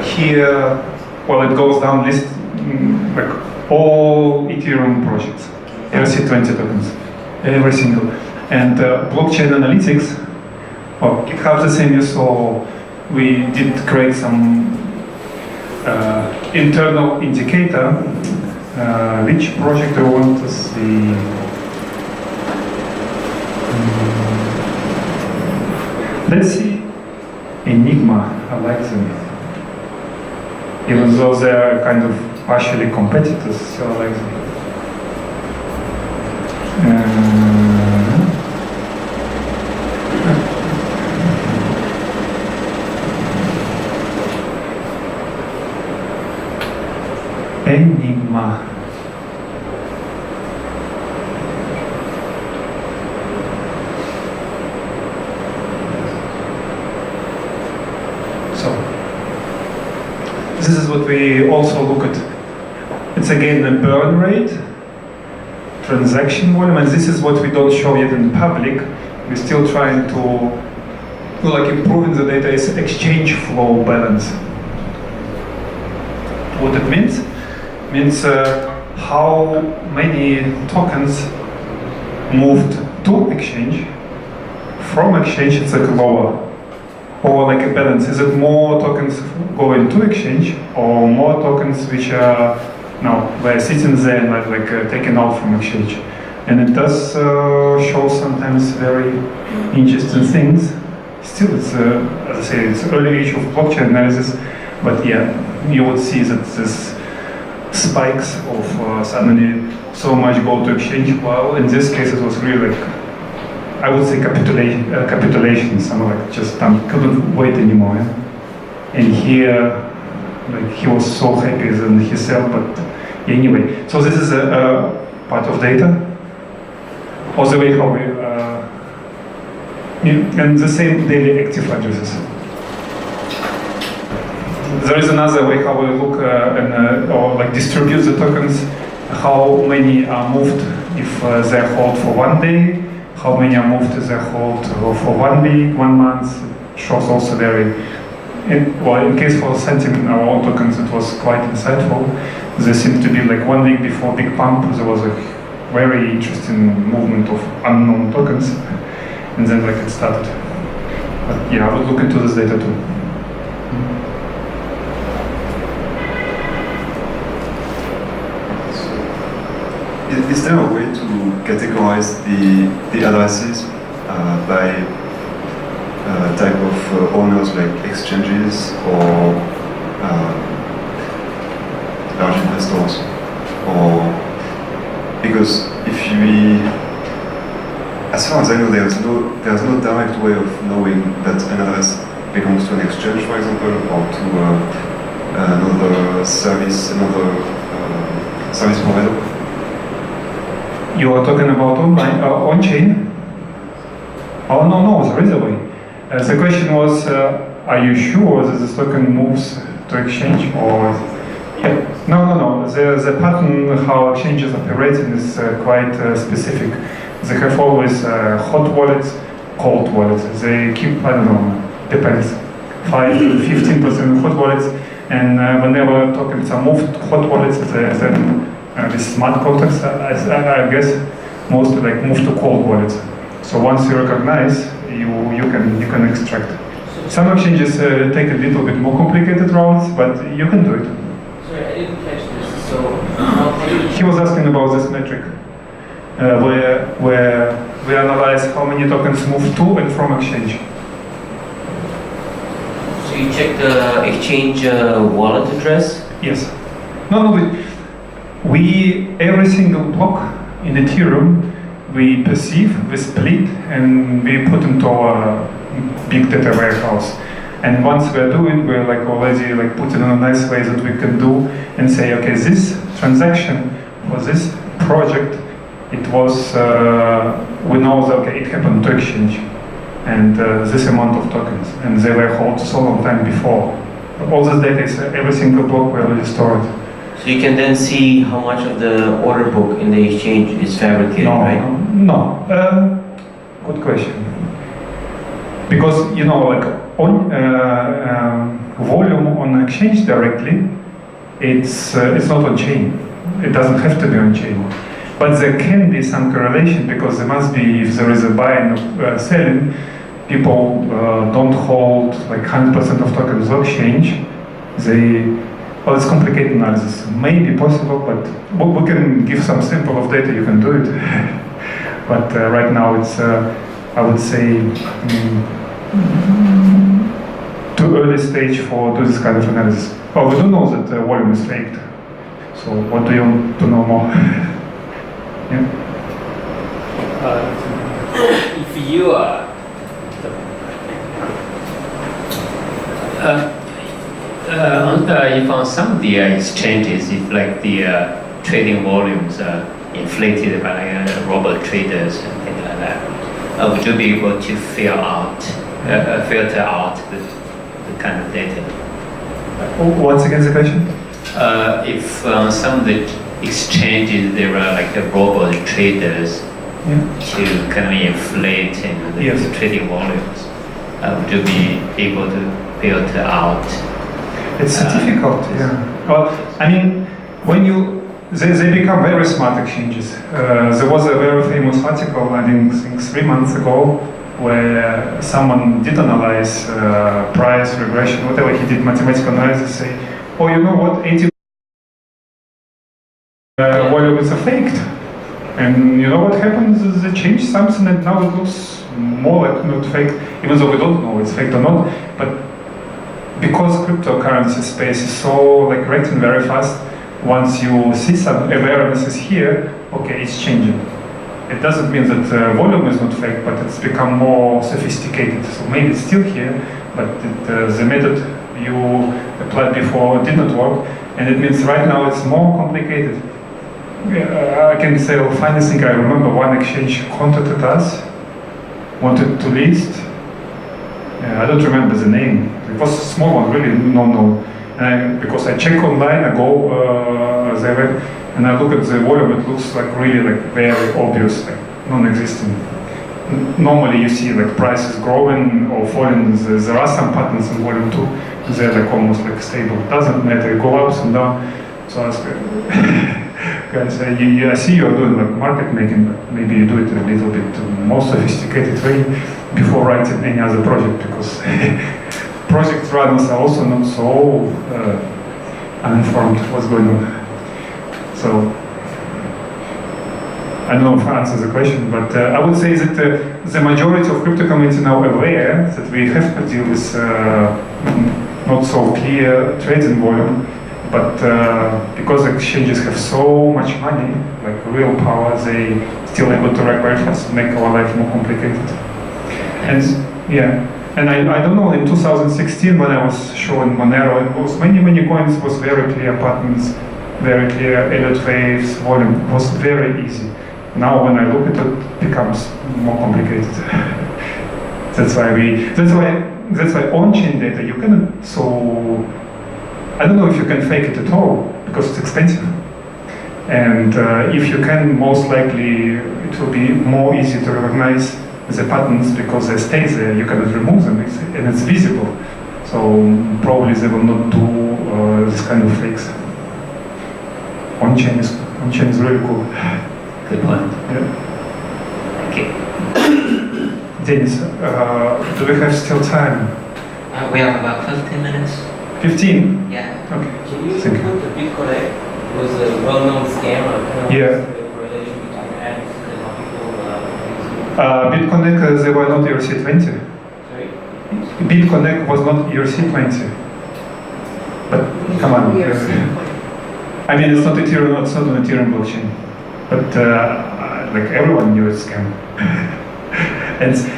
here, well, it goes down list like all Ethereum projects, ERC20 tokens, every single. And blockchain analytics, well, GitHub the same, so we did create some internal indicator, which project I want to see. Let's see, Enigma, I like them. Even though they are kind of partially competitors, still I like them. Enigma. So, this is what we also look at. It's again the burn rate, transaction volume, and this is what we don't show yet in public. We're still trying to, like, improving the data is exchange flow balance. What it means how many tokens moved to exchange. From exchange, it's like lower, or like a balance. Is it more tokens going to exchange, or more tokens which are they're sitting there and like taken out from exchange? And it does show sometimes very interesting things. Still, it's as I say, it's early age of blockchain analysis, but yeah, you would see that this spikes of suddenly so much go to exchange, while in this case it was really like, I would say capitulation, some like just couldn't wait anymore. Yeah? And here, like he was so happy than he sell, but anyway, so this is a part of data. Also way how we, and the same daily active addresses. There is another way how we look or like distribute the tokens, how many are moved if they hold for 1 day, how many are moved if they hold for 1 week, 1 month. It shows also very, in case for Santiment, our own tokens, it was quite insightful. There seemed to be like 1 week before big pump, there was a very interesting movement of unknown tokens, and then like it started. But yeah, I would look into this data too. Is there a way to categorize the addresses by type of owners, like exchanges or large investors? Or because if we, as far as I know, there's no direct way of knowing that an address belongs to an exchange, for example, or to another service provider. You are talking about online, on-chain? Oh, no, there is a way. The question was, are you sure that this token moves to exchange, or... Yeah. No. The pattern how exchanges operating is quite specific. They have always hot wallets, cold wallets. They keep, I don't know, depends, 5-15% hot wallets, and whenever tokens are moved to hot wallets, then with smart contracts, I guess, mostly like move to cold wallets. So once you recognize, you can extract. Some exchanges take a little bit more complicated routes, but you can do it. Sorry, I didn't catch this. So how can you... He was asking about this metric, where we analyze how many tokens move to and from exchange. So you check the exchange wallet address? Yes. No, we every single block in Ethereum we perceive, we split, and we put into our big data warehouse. And once we're doing, we're like already like put it in a nice way that we can do and say, okay, this transaction for this project, it was, we know that okay, it happened to exchange, and this amount of tokens, and they were held so long time before. All this data is every single block we already stored. So you can then see how much of the order book in the exchange is fabricated, right? No. Good question. Because like on volume on exchange directly, it's not on chain. It doesn't have to be on chain. But there can be some correlation because there must be, if there is a buying or selling, people don't hold like 100% of tokens on exchange. Well, it's complicated analysis. Maybe possible, but we can give some sample of data, you can do it. But right now it's, I would say, too early stage for do this kind of analysis. Oh, we do know that volume is faked. So what do you want to know more? Yeah. If you are if on some of the exchanges, if like the trading volumes are inflated by like, robot traders and things like that, would you be able to filter out the kind of data? Once again, the question? If some of the exchanges there are like robot traders to kind of inflate the trading volumes, would you be able to filter out? It's difficult, yeah. Well, I mean, when they become very smart exchanges. There was a very famous article, I think 3 months ago, where someone did analyze price, regression, whatever he did, mathematical analysis, say, oh, you know what, 80 volume is faked. And you know what happens is they change something and now it looks more like not fake, even though we don't know it's fake or not. But because cryptocurrency space is so like reacting very fast, once you see some awareness is here, okay, it's changing. It doesn't mean that volume is not fake, but it's become more sophisticated. So maybe it's still here, but the method you applied before did not work, and it means right now it's more complicated. I can say the funny thing, I remember one exchange contacted us, wanted to list. I don't remember the name. It was a small one, really no. Because I check online, I go there and I look at the volume. It looks like really like very obvious, like non-existent. Normally you see like prices growing or falling. There are some patterns in volume too. They're like almost like stable. It doesn't matter. You go ups and down. So I ask guys, I see you're doing like market making, but maybe you do it a little bit more sophisticated way before writing any other project, because project runners are also not so uninformed what's going on. So I don't know if I answer the question, but I would say that the majority of crypto community now aware that we have to deal with not so clear trading volume. But because exchanges have so much money, like real power, they still able to react very fast, make our life more complicated. And yeah, and I don't know, in 2016 when I was showing Monero, it was many coins was very clear patterns, very clear Elliot waves, volume, it was very easy. Now when I look at it, it becomes more complicated. That's why on-chain data you cannot I don't know if you can fake it at all, because it's expensive. And if you can, most likely it will be more easy to recognize the patterns because they stay there, you cannot remove them, and it's visible. So probably they will not do this kind of fakes. On-chain is really cool. Good point. Yeah. Okay. Dennis, do we have still time? We have about 15 minutes. 15? Yeah. Okay. Can you Thank you. include the Bitconnect was a well-known scam? Yeah. The correlation between ads and how people Bitconnect, they were not ERC20. Sorry? Bitconnect was not ERC20. But come on. I mean, it's not Ethereum, it's not an Ethereum blockchain. But like everyone knew it's scam.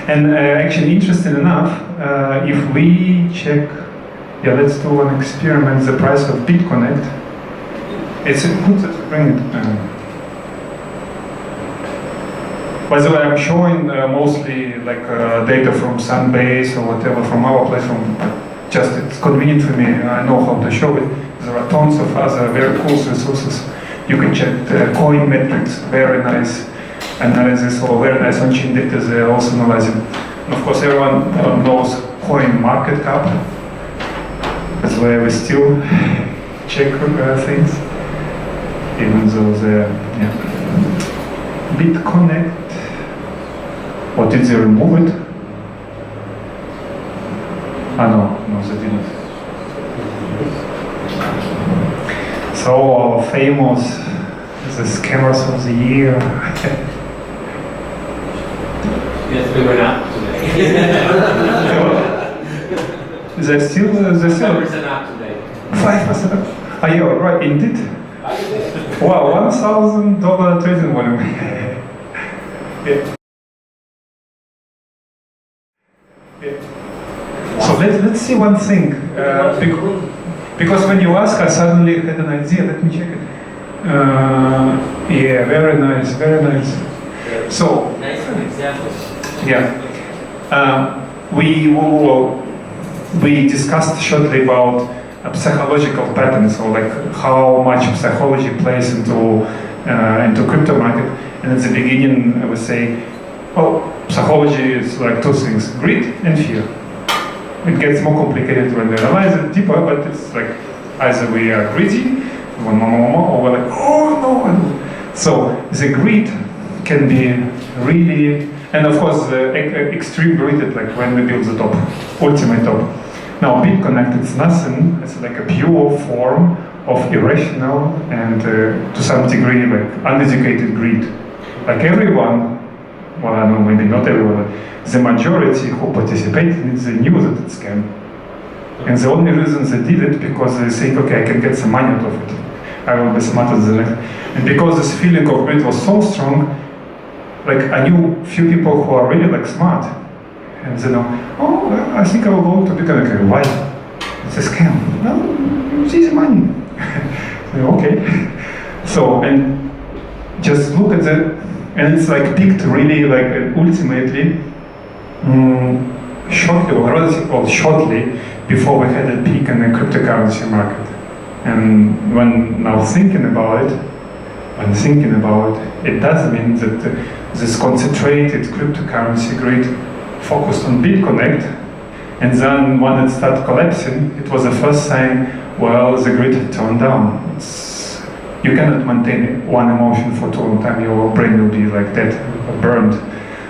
and actually, interesting enough, if we check. Yeah, let's do an experiment. The price of Bitconnect. It's good to bring it. By the way, I'm showing mostly like data from Sunbase or whatever from our platform. Just it's convenient for me. I know how to show it. There are tons of other very cool resources. You can check the coin metrics. Very nice analysis or very nice on-chain data. They're also analyzing. And of course, everyone knows coin market cap. That's where we still check things, even though they're Bitconnect. Or did they remove it? No, they didn't. So our famous the scammers of the year. Yes, we went up today. They're still 5% up today. 5%. Are you right? Indeed. Wow, $1,000 trading volume. Yeah. So let's see one thing. Because when you ask, I suddenly had an idea. Let me check it. Yeah, very nice, very nice. So, nice examples. yeah, we discussed shortly about psychological patterns, or like how much psychology plays into crypto market. And at the beginning, I would say, psychology is like two things: greed and fear. It gets more complicated when we analyze it deeper, but it's like either we are greedy, we want more, or we're like, oh no. So the greed can be really, and of course the extreme greed is like when we build the top, ultimate top. Now Bitconnect, it's nothing, it's like a pure form of irrational and to some degree like uneducated greed. Like everyone, well I know maybe not everyone, but the majority who participated in it, they knew that it's scam. And the only reason they did it because they think, okay, I can get some money out of it. I will be smarter than the next. And because this feeling of greed was so strong, like I knew few people who are really like smart. And they know, I think I will go to Bitconnect. Why? It's a scam. No, it's easy money. So, okay. So, and just look at the, and it's like picked really like ultimately shortly or relatively shortly before we had a peak in the cryptocurrency market. And when now thinking about it, it does mean that this concentrated cryptocurrency greed focused on Bitconnect, and then when it started collapsing, it was the first sign, well, the grid had turned down. You cannot maintain one emotion for too long time, your brain will be like dead or burned.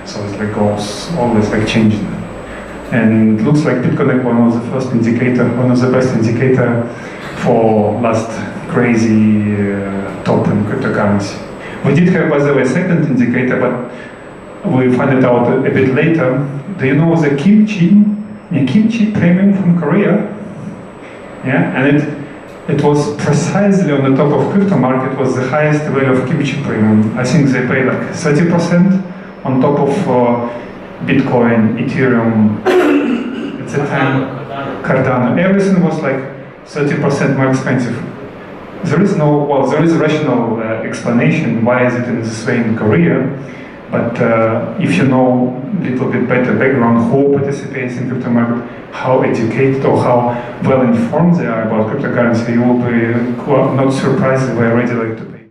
So it's like always like changing. And it looks like Bitconnect one was the first indicator, one of the best indicator for last crazy top in cryptocurrency. We did have, by the way, a second indicator, but we found it out a bit later. Do you know the kimchi premium from Korea? Yeah, and it was precisely on the top of crypto market, was the highest value of kimchi premium. I think they pay like 30% on top of Bitcoin, Ethereum, at the time, Cardano. Everything was like 30% more expensive. There is a rational explanation why is it in this way in Korea, but if you know a little bit better background, who participates in crypto market, how educated or how well informed they are about cryptocurrency, you will be not surprised they were ready like to pay.